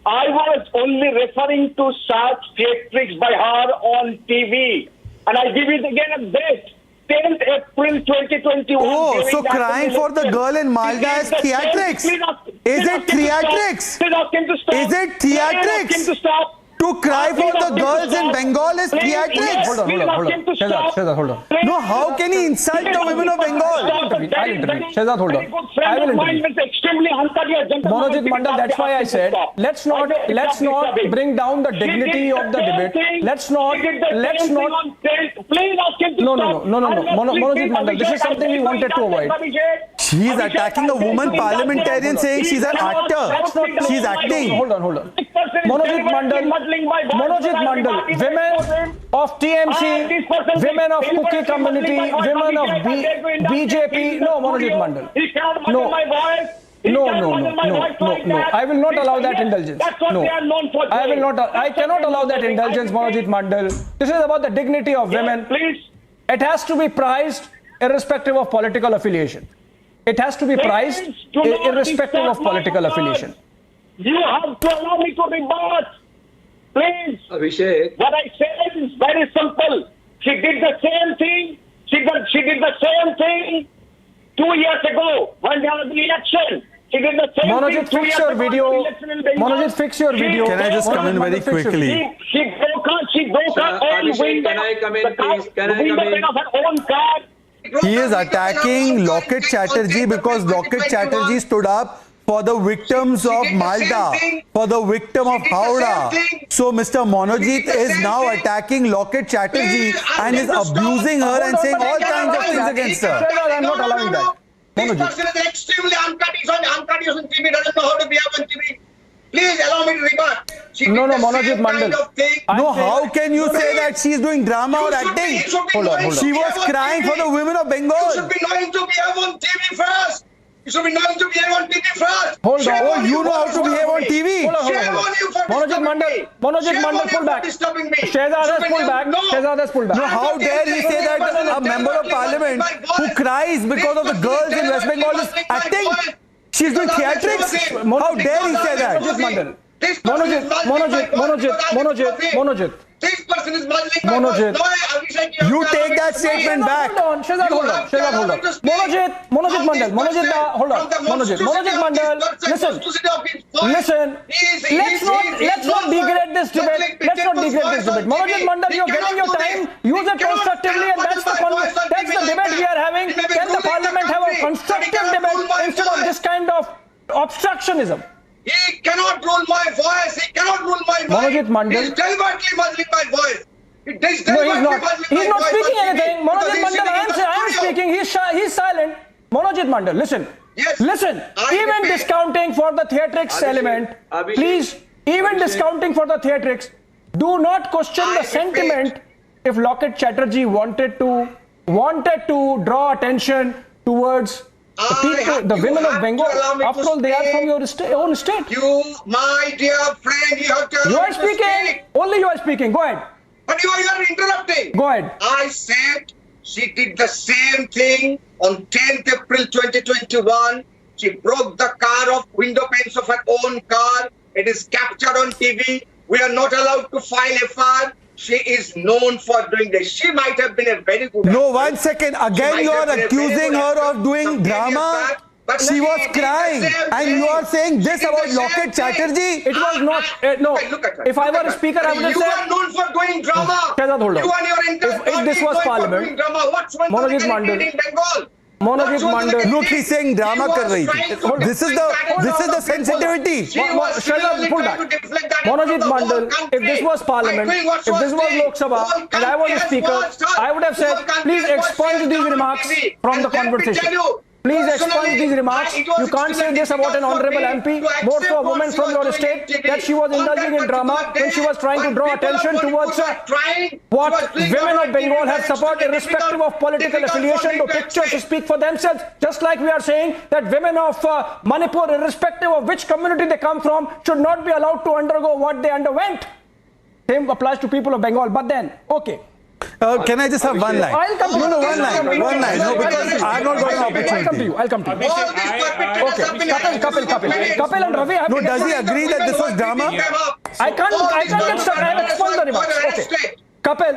I was only referring to such theatrics by her on TV. And I give it again a date. 10th April 2021. Oh, so crying for the girl in Malda is theatrics? Is it theatrics? Is it theatrics? To cry for the girls in Bengal is theatrics? Hold on. Shehzad, hold on. No, how can he insult the women of Bengal? I'll intervene. Shehzad, hold on. I will intervene. Manojit Mandal, that's why I said, let's not bring down the dignity of the debate. Let's not. No. Manojit Mandal, this is something we wanted to avoid. She is attacking a woman parliamentarian saying she's an actor. She's acting. Hold on. Manojit Mandal, women of TMC, women of Cookie community, women of BJP. No, Manojit Mandal. No. I will not allow that indulgence. No, I cannot allow that indulgence, Manojit Mandal. This is about the dignity of women. It has to be prized irrespective of political affiliation. It has to be prized irrespective of political affiliation. You have to allow me to rebut. Please. Abhishek. What I said is very simple. She did the same thing. She did the same thing 2 years ago when there was the election. She did the same Manojit, thing 2 years ago. Manojit, fix your video. Can I just come in very quickly? She broke her own window. Can I come in, please? Can I come in? Of her own car. He is attacking Locket Chatterjee because Locket Chatterjee stood up for the victims of Malda, for the victim of Howrah. So Mr. Manojit is now attacking Locket Chatterjee and is abusing her and saying all kinds of things against her. I'm not allowing that. This person is extremely uncut. He's on TV, doesn't know how to behave on TV. Please allow me to rebut. No, Manojit Mandal. No, how can you say that she is doing drama or acting? Hold on. She was crying for the women of Bengal. You should be knowing to behave on TV first. You should be knowing to behave on TV first. Hold on. Oh, you know how to behave on TV. Shame on you for Manojit Mandal, pull back. Shehzad has pulled back. No, how dare he say that a member of parliament who cries because of the girls in West Bengal is acting? She's doing theatrics? How dare he say that? Manojit. This person is muddling my Manojit. voice. You take that statement back. Hold on. Shehzad, hold on. Manojit Mandal. Manojit Mandal. Listen. Let's not degrade this debate. Manojit Mandal, you're getting your time. Use it constructively, and that's the debate we are having. Can the parliament have a constructive debate instead of this kind of obstructionism? He cannot rule my voice. Manojit Mandal. He's deliberately muddling my voice. No, he's not. He's not speaking anything. Manojit Mandal, I am speaking. He's silent. Manojit Mandal, listen. Listen. Even discounting for the theatrics element, please. Even discounting for the theatrics, do not question the sentiment. If Locket Chatterjee wanted to draw attention towards The people, the women of Bengal, after all, they are from your own state. You, my dear friend, you have to You allow are me to speaking. speak. Only you are speaking. Go ahead. But you are interrupting. Go ahead. I said she did the same thing on 10th April 2021. She broke the car of window panes of her own car. It is captured on TV. We are not allowed to file FR. She is known for doing this. She might have been a very good No, actress. 1 second. Again, She you might are have been a accusing very good her actress of doing some 10 years drama. back, but She was did the crying. same And you thing. are saying She this did about the same Locket thing. Chatterjee? It was not. No. Look at her. If I Look were at a her. speaker, I would have You said. are known for doing drama. Shahzad, hold on. You and your entire If party this is was known for Parliament, doing drama. What's wrong Monojit with the Mandal- candidate in Bengal? Monojit Mandal. Look, he's saying drama kar rahi thi. This is the sensitivity. Shahzad, pull back. Monojit Mandal, if this was Parliament, if this was Lok Sabha, and I was a speaker, I would have said, please expunge these remarks from the conversation. Please expunge these remarks. You can't say this about an honorable MP, more so a woman from your state, that she was indulging in drama when she was trying to draw attention towards what women of Bengal have suffered, irrespective of political affiliation. The pictures speak for themselves. Just like we are saying that women of Manipur, irrespective of which community they come from, should not be allowed to undergo what they underwent. Same applies to people of Bengal. But then, okay. Can I just have one line? I'll come to you. No, one line. No, because I'm not going to opportunity. I'll come to you. Okay. Kapil and Ravi. No, does he agree that this was drama? I can't get stuck. I have explained the remarks. Okay. Kapil.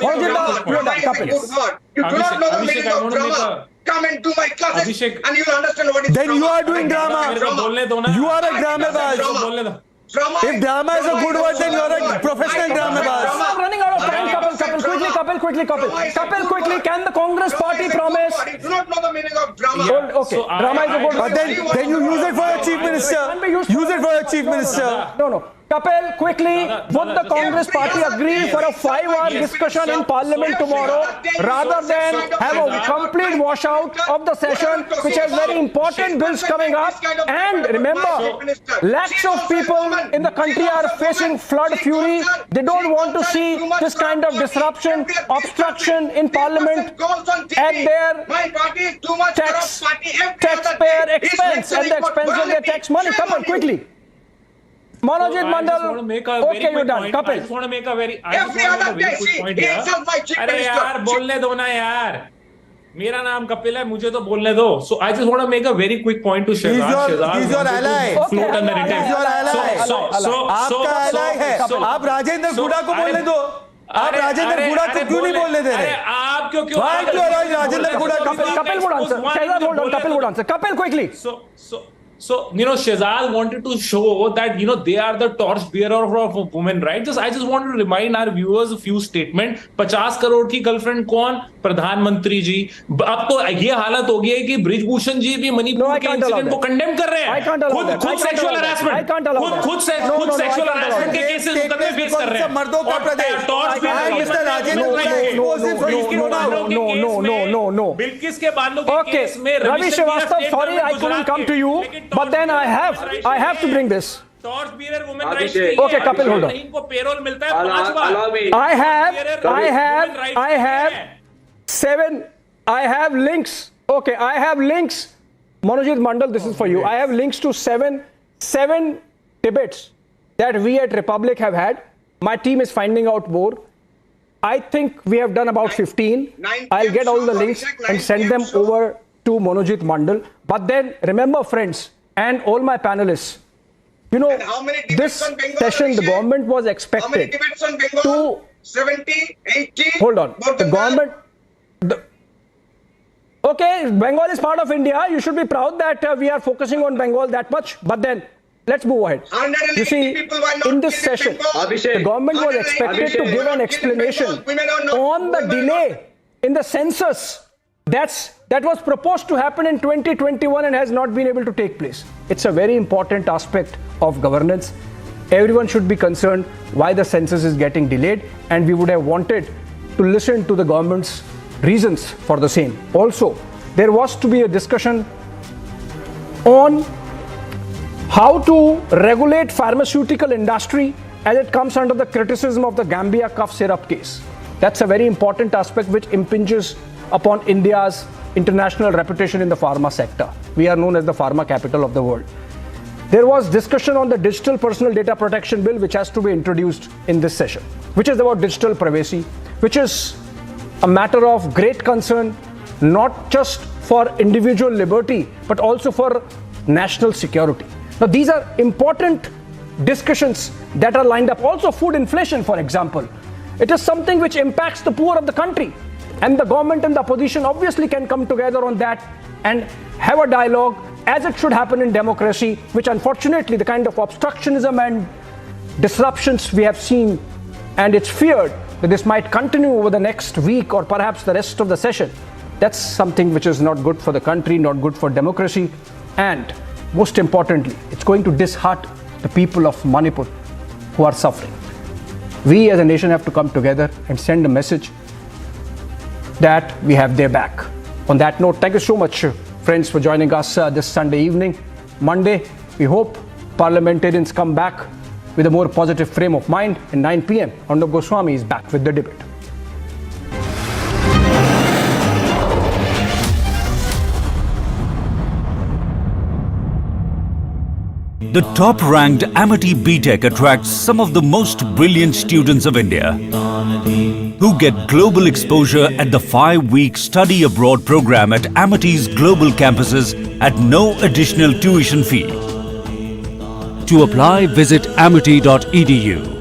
Monojit, you're done. Kapil. You do not know the meaning of drama. Come and do my classes and you'll understand what is Then drama. you are doing drama. You are a dramabaz. If drama is a good word, then you are a professional dramabaz. I'm running out of time. Kapil, quickly. Can the Congress party promise? You do not know the meaning of drama. Okay. Drama is a good word. Then you use it for your chief minister. Use it for your chief minister. No. Kapil, quickly, would the Congress party agree for a 5-hour discussion in Parliament tomorrow rather than have a complete washout of the session, which has very important bills coming up? And remember, lakhs of people in the country are facing flood fury. They don't want to see this kind of disruption, obstruction in Parliament at their taxpayer expense, at the expense of their tax money. Kapil, quickly. Monojit Mandal, okay, you're done. Kapil. I just want to make a very quick point here. अरे यार बोलने दो ना यार. मेरा नाम कपिल है, मुझे तो बोलने दो. So I just want to make a very quick point to Shahzad. He's your ally. Float a narrative. He's your ally. आपका ally है. आप राजेंद्र गुड़ा को बोलने दो. आप राजेंद्र गुड़ा को क्यों नहीं बोलने दे रहे? आप क्यों Why do you allow Rajendra गुड़ा? Kapil would answer. Shahzad, hold on. Kapil would answer. Kapil, quickly. So Shahzad wanted to show that they are the torch bearer of women, right? I just wanted to remind our viewers a few statements. 50 crore की girlfriend कौन? प्रधानमंत्री जी. अब तो ये हालत हो गई है कि ब्रिजभूषण जी भी मणिपुर के इंसिडेंट को कंडेम कर रहे हैं. खुद सेक्सुअल हरासमेंट, खुद सेक्सुअल हरासमेंट के केसेस मुकदमे फेस कर रहे हैं. मर्दों का प्रदेश. Mister Rajendra No. बिल्किस के बालों के केस में Ravi Srivastava, sorry I couldn't come to you, but then I have to bring this. Torch bearer women rights. Okay, Kapil, hold on. इनको पेरोल मिलता है 5 बार. I have links. Okay, I have links. Monojit Mandal, this is for you. I have links to seven debates that we at Republic have had. My team is finding out more. I think we have done about 15. I'll get all the links and send them over to Monojit Mandal. But then remember, friends, and all my panelists, this session, the government was expected to 70, 80. Hold on. The government. Okay, Bengal is part of India. You should be proud that we are focusing on Bengal that much. But then, let's move ahead. You see, in this session, the government was expected to give an explanation on the delay in the census that was proposed to happen in 2021 and has not been able to take place. It's a very important aspect of governance. Everyone should be concerned why the census is getting delayed, and we would have wanted to listen to the government's reasons for the same. Also, there was to be a discussion on how to regulate pharmaceutical industry as it comes under the criticism of the Gambia cough syrup case. That's a very important aspect which impinges upon India's international reputation in the pharma sector. We are known as the pharma capital of the world. There was discussion on the Digital Personal Data Protection Bill, which has to be introduced in this session, which is about digital privacy, which is a matter of great concern, not just for individual liberty, but also for national security. Now, these are important discussions that are lined up. Also, food inflation, for example. It is something which impacts the poor of the country. And the government and the opposition obviously can come together on that and have a dialogue, as it should happen in democracy, which unfortunately the kind of obstructionism and disruptions we have seen, and it's feared that this might continue over the next week or perhaps the rest of the session. That's something which is not good for the country, not good for democracy, and most importantly, it's going to dishearten the people of Manipur who are suffering. We as a nation have to come together and send a message that we have their back. On that note, thank you so much, friends, for joining us this Sunday evening. Monday, we hope parliamentarians come back with a more positive frame of mind. At 9 p.m., Arnab Goswami is back with the debate. The top-ranked Amity BTech attracts some of the most brilliant students of India who get global exposure at the 5-week study abroad program at Amity's global campuses at no additional tuition fee. To apply, visit amity.edu.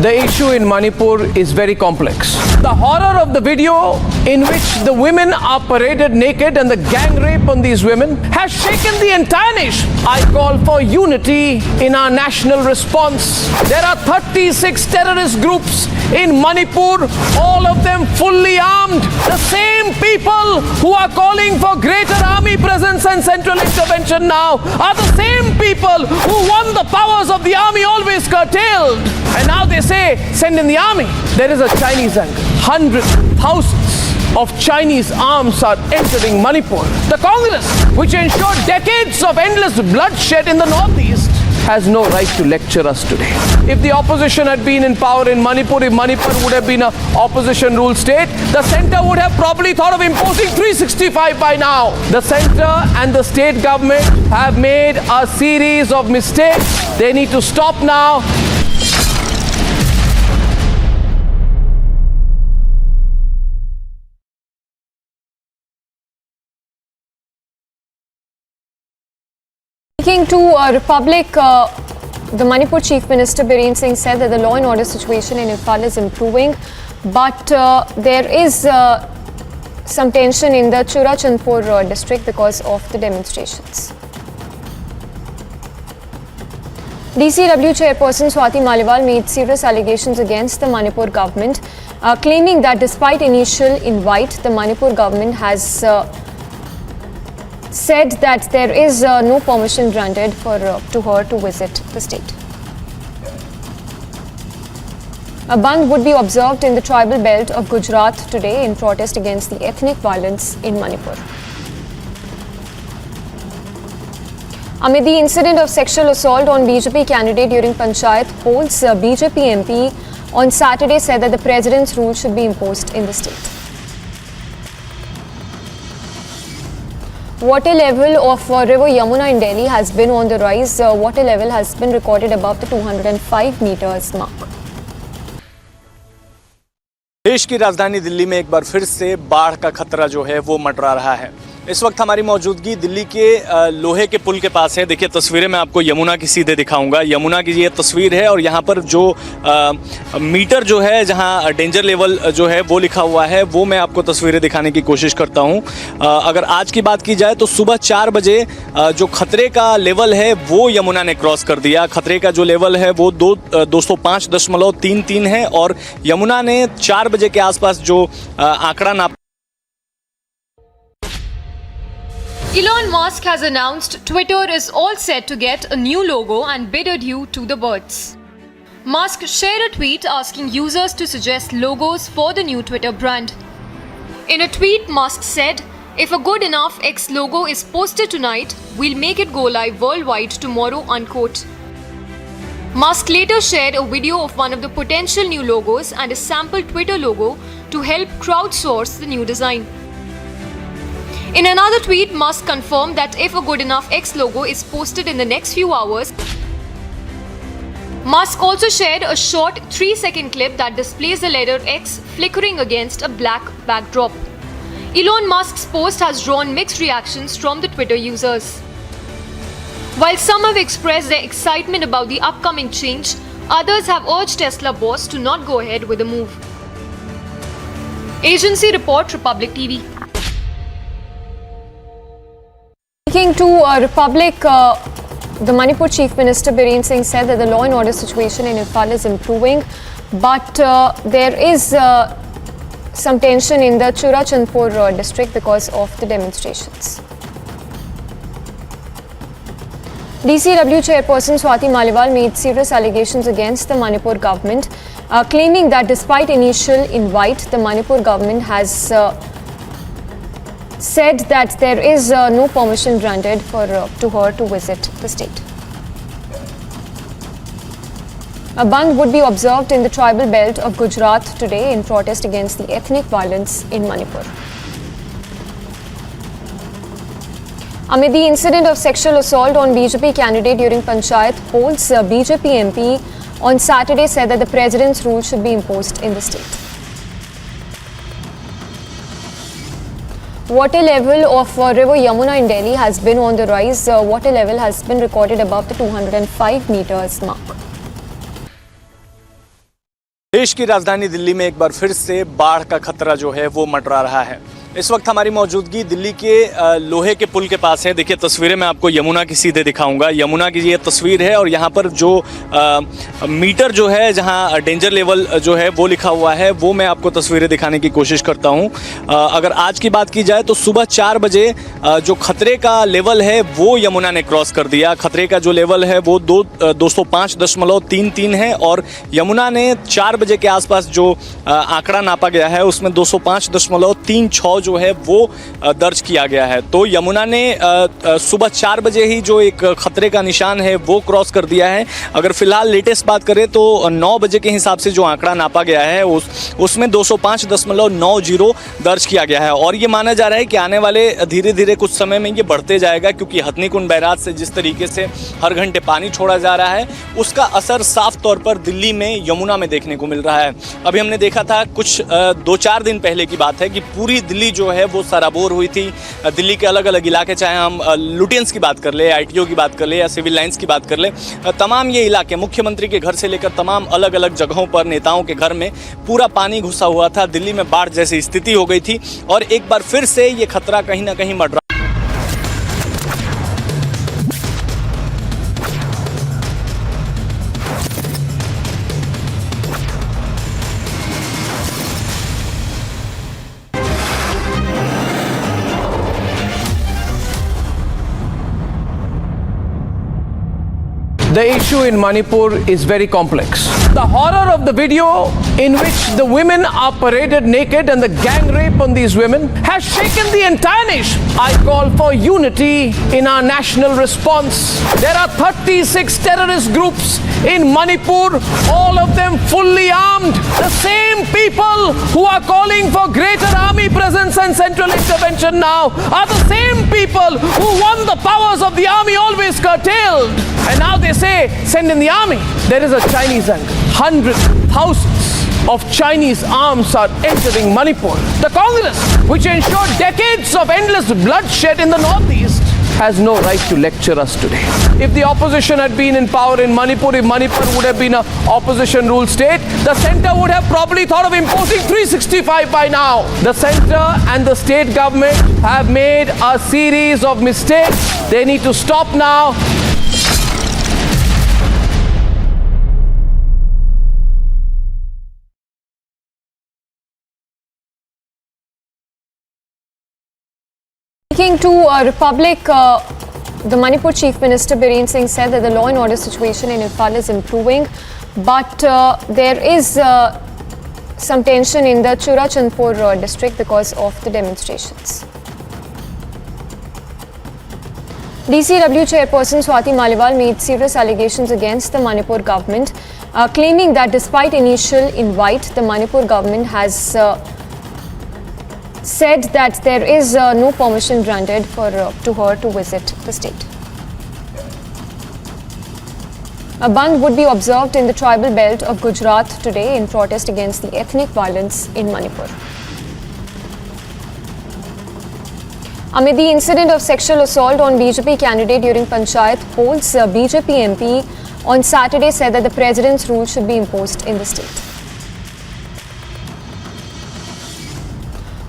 The issue in Manipur is very complex. The horror of the video in which the women are paraded naked and the gang rape on these women has shaken the entire nation. I call for unity in our national response. There are 36 terrorist groups in Manipur, all of them fully armed. The same people who are calling for greater army presence and central intervention now are the same people who want the powers of the army always curtailed. And now they say, send in the army. There is a Chinese angle. Hundreds, thousands of Chinese arms are entering Manipur. The Congress, which ensured decades of endless bloodshed in the northeast, has no right to lecture us today. If the opposition had been in power in Manipur, if Manipur would have been an opposition ruled state, the centre would have probably thought of imposing 365 by now. The centre and the state government have made a series of mistakes. They need to stop now. Speaking to Republic, the Manipur Chief Minister Biren Singh said that the law and order situation in Imphal is improving, but there is some tension in the Churachandpur district because of the demonstrations. DCW Chairperson Swati Maliwal made serious allegations against the Manipur government, claiming that despite initial invite, the Manipur government has said that there is no permission granted to her to visit the state. A bandh would be observed in the tribal belt of Gujarat today in protest against the ethnic violence in Manipur. Amid the incident of sexual assault on BJP candidate during Panchayat polls, BJP MP on Saturday said that the president's rule should be imposed in the state. Water level of river Yamuna in Delhi has been on the rise. Water level has been recorded above the 205 meters mark. देश की राजधानी दिल्ली में एक बार फिर से बाढ़ का खतरा जो है वो मंडरा रहा है। इस वक्त हमारी मौजूदगी दिल्ली के लोहे के पुल के पास है। देखिए तस्वीरें मैं आपको यमुना की सीधे दिखाऊंगा। यमुना की ये तस्वीर है और यहाँ पर जो मीटर जो है जहाँ डेंजर लेवल जो है वो लिखा हुआ है वो मैं आपको तस्वीरें दिखाने की कोशिश करता हूँ। अगर आज की बात की जाए तो सुबह 4 बजे जो खतरे का लेवल है वो यमुना ने क्रॉस कर दिया। खतरे का जो लेवल है वो 205.33 है और यमुना ने 4 बजे के आसपास जो आंकड़ा नाप Elon Musk has announced Twitter is all set to get a new logo and bid adieu to the birds. Musk shared a tweet asking users to suggest logos for the new Twitter brand. In a tweet, Musk said, "If a good enough X logo is posted tonight, we'll make it go live worldwide tomorrow," unquote. Musk later shared a video of one of the potential new logos and a sample Twitter logo to help crowdsource the new design. In another tweet, Musk confirmed that if a good enough X logo is posted in the next few hours, Musk also shared a short 3-second clip that displays the letter X flickering against a black backdrop. Elon Musk's post has drawn mixed reactions from the Twitter users. While some have expressed their excitement about the upcoming change, others have urged Tesla boss to not go ahead with the move. Agency report, Republic TV. Speaking to Republic, the Manipur Chief Minister Biren Singh said that the law and order situation in Imphal is improving, but there is some tension in the Churachandpur district because of the demonstrations. DCW Chairperson Swati Maliwal made serious allegations against the Manipur government, claiming that despite initial invite, the Manipur government has said that there is no permission granted to her to visit the state. A Bandh would be observed in the tribal belt of Gujarat today in protest against the ethnic violence in Manipur. Amid the incident of sexual assault on BJP candidate during Panchayat polls, BJP MP on Saturday said that the president's rule should be imposed in the state. Water level of river Yamuna in Delhi has been on the rise. Water level has been recorded above the 205 meters mark. देश की राजधानी दिल्ली में एक बार फिर से बाढ़ का खतरा जो है वो मंडरा रहा है। इस वक्त हमारी मौजूदगी दिल्ली के लोहे के पुल के पास है। देखिए तस्वीरें मैं आपको यमुना की सीधे दिखाऊंगा। यमुना की ये तस्वीर है और यहाँ पर जो मीटर जो है जहाँ डेंजर लेवल जो है वो लिखा हुआ है वो मैं आपको तस्वीरें दिखाने की कोशिश करता हूँ। अगर आज की बात की जाए तो सुबह 4 बजे जो खतरे का लेवल है वो यमुना ने क्रॉस कर दिया। खतरे का जो लेवल है वो 205.33 है और यमुना ने 4 बजे के आसपास जो आंकड़ा नापा गया है उसमें 205.36 जो है वो दर्ज किया गया है। तो यमुना ने सुबह 4 बजे ही जो एक खतरे का निशान है वो क्रॉस कर दिया है। अगर फिलहाल लेटेस्ट बात करें तो 9 बजे के हिसाब से जो आंकड़ा नापा गया है उसमें 205.90 दर्ज किया गया है और ये माना जा रहा है कि आने वाले धीरे धीरे कुछ समय में ये बढ़ते जाएगा, क्योंकि हथनीकुंड बैराज से जिस तरीके से हर घंटे पानी छोड़ा जा रहा है उसका असर साफ तौर पर दिल्ली में यमुना में देखने को मिल रहा है। अभी हमने देखा था कुछ 2-4 दिन पहले की बात है कि पूरी दिल्ली जो है वो सराबोर हुई थी। दिल्ली के अलग अलग इलाके, चाहे हम लुटियंस की बात कर ले, आईटीओ की बात कर ले या सिविल लाइंस की बात कर ले, तमाम ये इलाके मुख्यमंत्री के घर से लेकर तमाम अलग अलग जगहों पर नेताओं के घर में पूरा पानी घुसा हुआ था। दिल्ली में बाढ़ जैसी स्थिति हो गई थी और एक बार फिर से ये खतरा कहीं ना कहीं बढ़ रहा। The issue in Manipur is very complex. The horror of the video in which the women are paraded naked and the gang rape on these women has shaken the entire nation. I call for unity in our national response. There are 36 terrorist groups in Manipur, all of them fully armed. The same people who are calling for greater army presence and central intervention now are the same people who won the powers of the army always curtailed. And now they say, send in the army. There is a Chinese angle. Hundreds, thousands of Chinese arms are entering Manipur. The Congress, which ensured decades of endless bloodshed in the northeast, has no right to lecture us today. If the opposition had been in power in Manipur, if Manipur would have been an opposition ruled state, the centre would have probably thought of imposing 365 by now. The centre and the state government have made a series of mistakes. They need to stop now. Speaking to Republic, the Manipur Chief Minister Biren Singh said that the law and order situation in Imphal is improving, but there is some tension in the Churachandpur district because of the demonstrations. DCW Chairperson Swati Maliwal made serious allegations against the Manipur government, claiming that despite initial invite, the Manipur government has said that there is no permission granted to her to visit the state. A Bandh would be observed in the tribal belt of Gujarat today in protest against the ethnic violence in Manipur. Amid the incident of sexual assault on BJP candidate during Panchayat polls, BJP MP on Saturday said that the president's rule should be imposed in the state.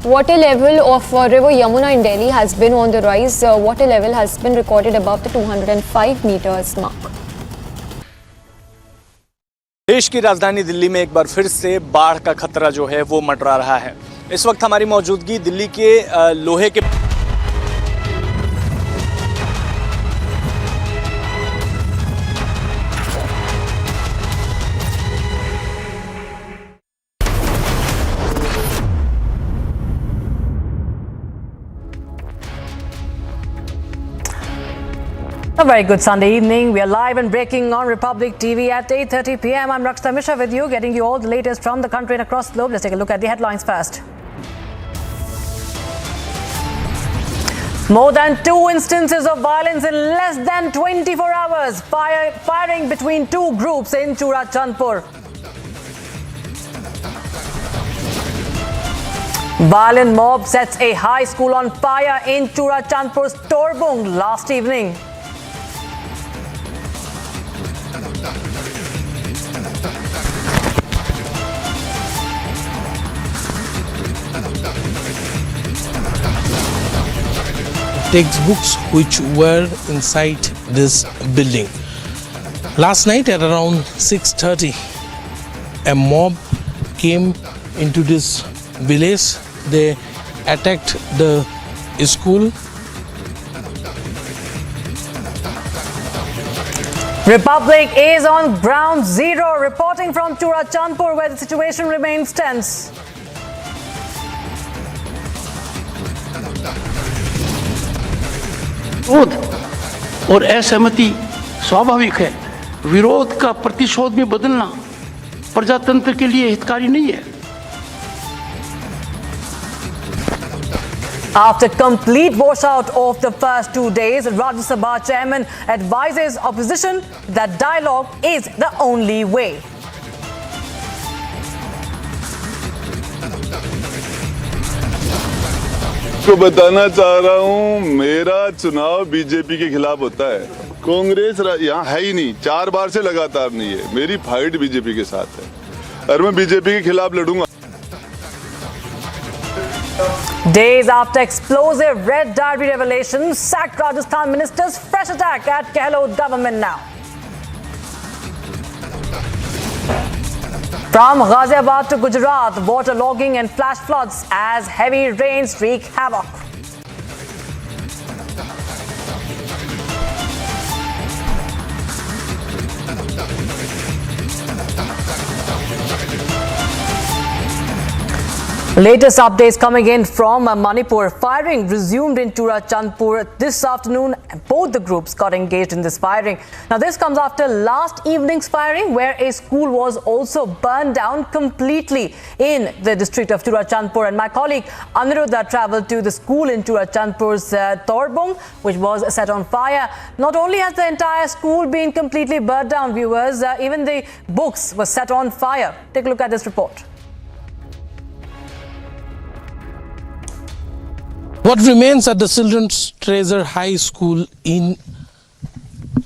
Water level of river Yamuna in Delhi has been on the rise. Water level has been recorded above the 205 meters mark. देश की राजधानी दिल्ली में एक बार फिर से बाढ़ का खतरा जो है वो मंडरा रहा है। इस वक्त हमारी मौजूदगी दिल्ली के लोहे के A very good Sunday evening. We are live and breaking on Republic TV at 8:30 p.m. I'm Rakshita Mishra with you, getting you all the latest from the country and across the globe. Let's take a look at the headlines first. More than 2 instances of violence in less than 24 hours. Firing between 2 groups in Churachandpur. Violent mob sets a high school on fire in Churachandpur's Torbung last evening. Textbooks which were inside this building. Last night at around 6:30, a mob came into this village. They attacked the school. Republic is on ground zero, reporting from Churachandpur, where the situation remains tense. विरोध और असहमति स्वाभाविक है। विरोध का प्रतिशोध में बदलना प्रजातंत्र के लिए हितकारी नहीं है। After complete washout of the first 2 days, Rajya Sabha chairman advises opposition that dialogue is the only way. को बताना चाह रहा हूं, मेरा चुनाव बीजेपी के खिलाफ होता है। कांग्रेस यहाँ है ही नहीं, 4 बार से लगातार नहीं है। मेरी फाइट बीजेपी के साथ है और मैं बीजेपी के खिलाफ लड़ूंगा। Days after explosive red diary revelations, sacked Rajasthan ministers, fresh attack at Gehlot government now. From Ghaziabad to Gujarat, waterlogging and flash floods as heavy rains wreak havoc. Latest updates coming in from Manipur. Firing resumed in Churachandpur this afternoon. Both the groups got engaged in this firing. Now, this comes after last evening's firing, where a school was also burned down completely in the district of Churachandpur. And my colleague Aniruddha travelled to the school in Churachandpur's Torbung, which was set on fire. Not only has the entire school been completely burned down, viewers, even the books were set on fire. Take a look at this report. What remains at the Children's Treasure High School in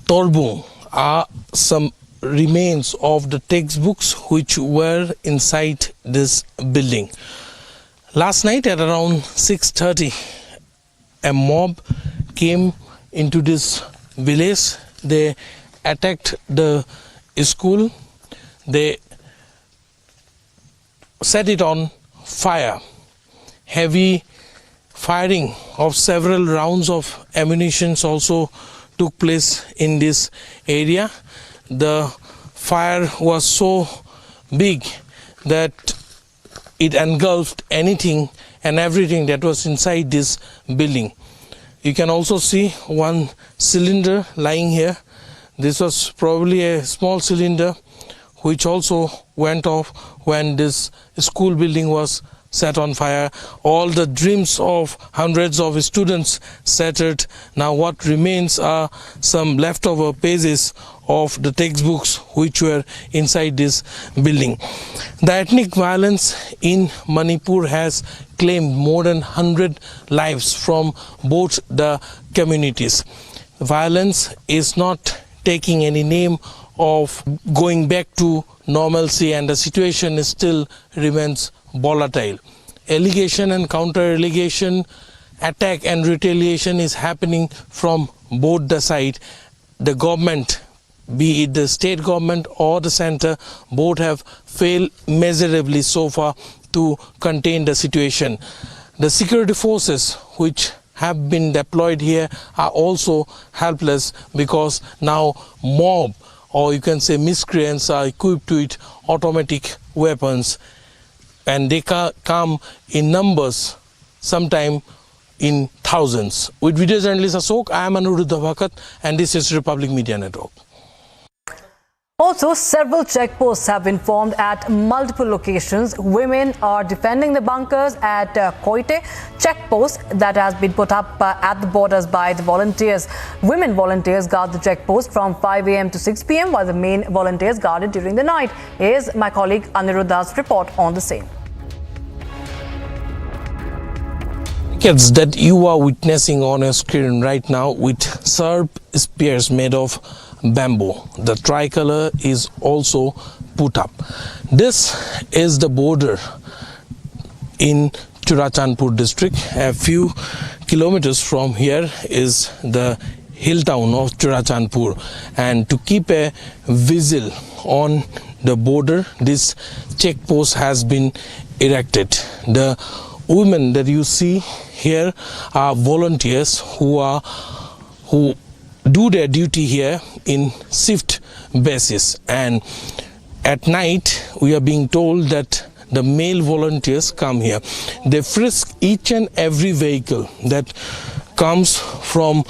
Torbung are some remains of the textbooks which were inside this building. Last night at around 6:30, a mob came into this village. They attacked the school. They set it on fire. Heavy firing of several rounds of ammunition also took place in this area. The fire was so big that it engulfed anything and everything that was inside this building. You can also see one cylinder lying here. This was probably a small cylinder which also went off when this school building was set on fire. All the dreams of hundreds of students shattered. Now what remains are some leftover pages of the textbooks which were inside this building. The ethnic violence in Manipur has claimed more than 100 lives from both the communities. Violence is not taking any name of going back to normalcy, and the situation still remains volatile. Allegation and counter-allegation, attack and retaliation is happening from both the sides. The government, be it the state government or the center, both have failed miserably so far to contain the situation. The security forces which have been deployed here are also helpless because now mob, or you can say miscreants, are equipped with automatic weapons, and they come in numbers, sometime in thousands. With video journalist Ashok, I am Anuruddha Bhakat, and this is Republic Media Network. Also, several checkposts have been formed at multiple locations. Women are defending the bunkers at Koite checkpost that has been put up at the borders by the volunteers. Women volunteers guard the checkpost from 5 a.m. to 6 p.m. while the main volunteers guard it during the night. Here's my colleague Aniruddha's report on the same. Kids that you are witnessing on your screen right now with sharp spears made of bamboo. The tricolor is also put up. This is the border in Churachandpur district. A few kilometers from here is the hill town of Churachandpur, and to keep a vigil on the border, this checkpost has been erected. The women that you see here are volunteers who do their duty here in shift basis, and at night we are being told that the male volunteers come here. They frisk each and every vehicle that comes from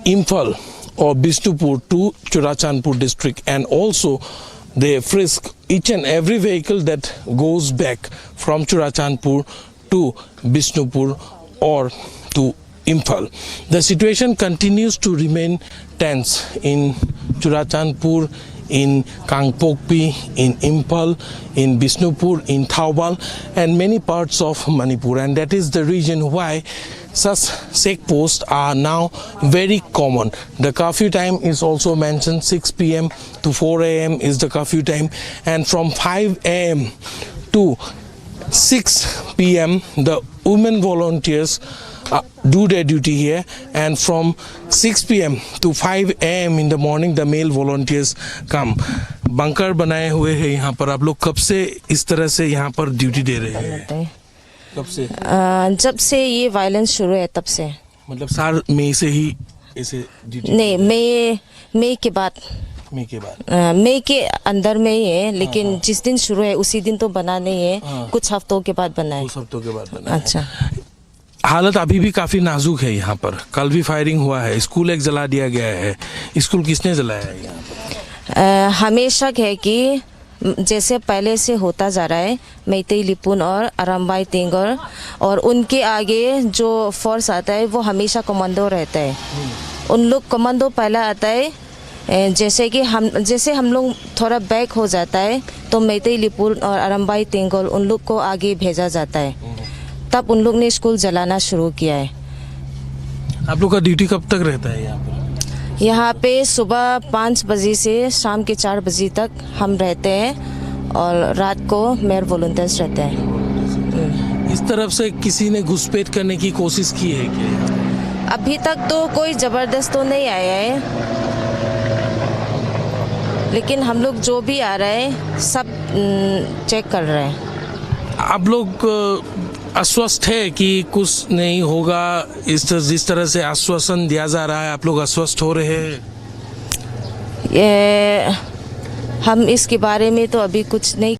Imphal or Bishnupur to Churachandpur district, and also they frisk each and every vehicle that goes back from Churachandpur to Bishnupur or to Imphal. The situation continues to remain tense in Churachandpur, in Kangpokpi, in Imphal, in Bishnupur, in Thaubal, and many parts of Manipur, and that is the reason why such checkposts are now very common. The curfew time is also mentioned. 6 p.m. to 4 a.m. is the curfew time, and from 5 a.m. to 6 p.m. the women volunteers do their duty here, and from 6 p.m. to 5 a.m. in the morning the male volunteers come. Bunker बनाए हुए हैं यहाँ पर. आप लोग कब से इस तरह से यहाँ पर ड्यूटी दे रहे हैं? कब से? जब से ये वायलेंस शुरू है तब से. मतलब साल मई से ही ऐसे ड्यूटी? नहीं, मई के बाद. मई के बाद? मई के अंदर में ही है, लेकिन जिस दिन शुरू है उसी दिन तो बना नहीं है. कुछ हफ्तों के बाद बना है. कुछ हफ्तों के बाद बना है. अच्छा. हालत अभी भी काफी नाजुक है यहाँ पर. कल भी फायरिंग हुआ है. स्कूल एक जला दिया गया है. स्कूल किसने जलाया है यहाँ पर? हमेशा है कि जैसे पहले से होता जा रहा है, मैतेई लिपुन और अरम्बाई तेंगल, और उनके आगे जो फोर्स आता है वो हमेशा कमांडो रहता है. उन लोग कमांडो पहला आता है. जैसे कि हम लोग थोड़ा बैक हो जाता है तो मैतेई लिपुन और अरम्बाई तेंगल उन लोग को आगे भेजा जाता है. तब उन लोग ने स्कूल जलाना शुरू किया है. आप लोग का ड्यूटी कब तक रहता है यहाँ पर? यहाँ पे सुबह 5 बजे से शाम के 4 बजे तक हम रहते हैं, और रात को मेयर वॉलंटियर्स रहते हैं. इस तरफ से किसी ने घुसपैठ करने की कोशिश की है क्या? अभी तक तो कोई जबरदस्त तो नहीं आया है, लेकिन हम लोग जो भी आ रहे हैं सब चेक कर रहे हैं. आप लोग आश्वस्त है कि कुछ नहीं होगा? जिस तरह से आश्वासन दिया जा रहा है, आप लोग आश्वस्त हो रहे हैं? हम इसके बारे में तो अभी कुछ नहीं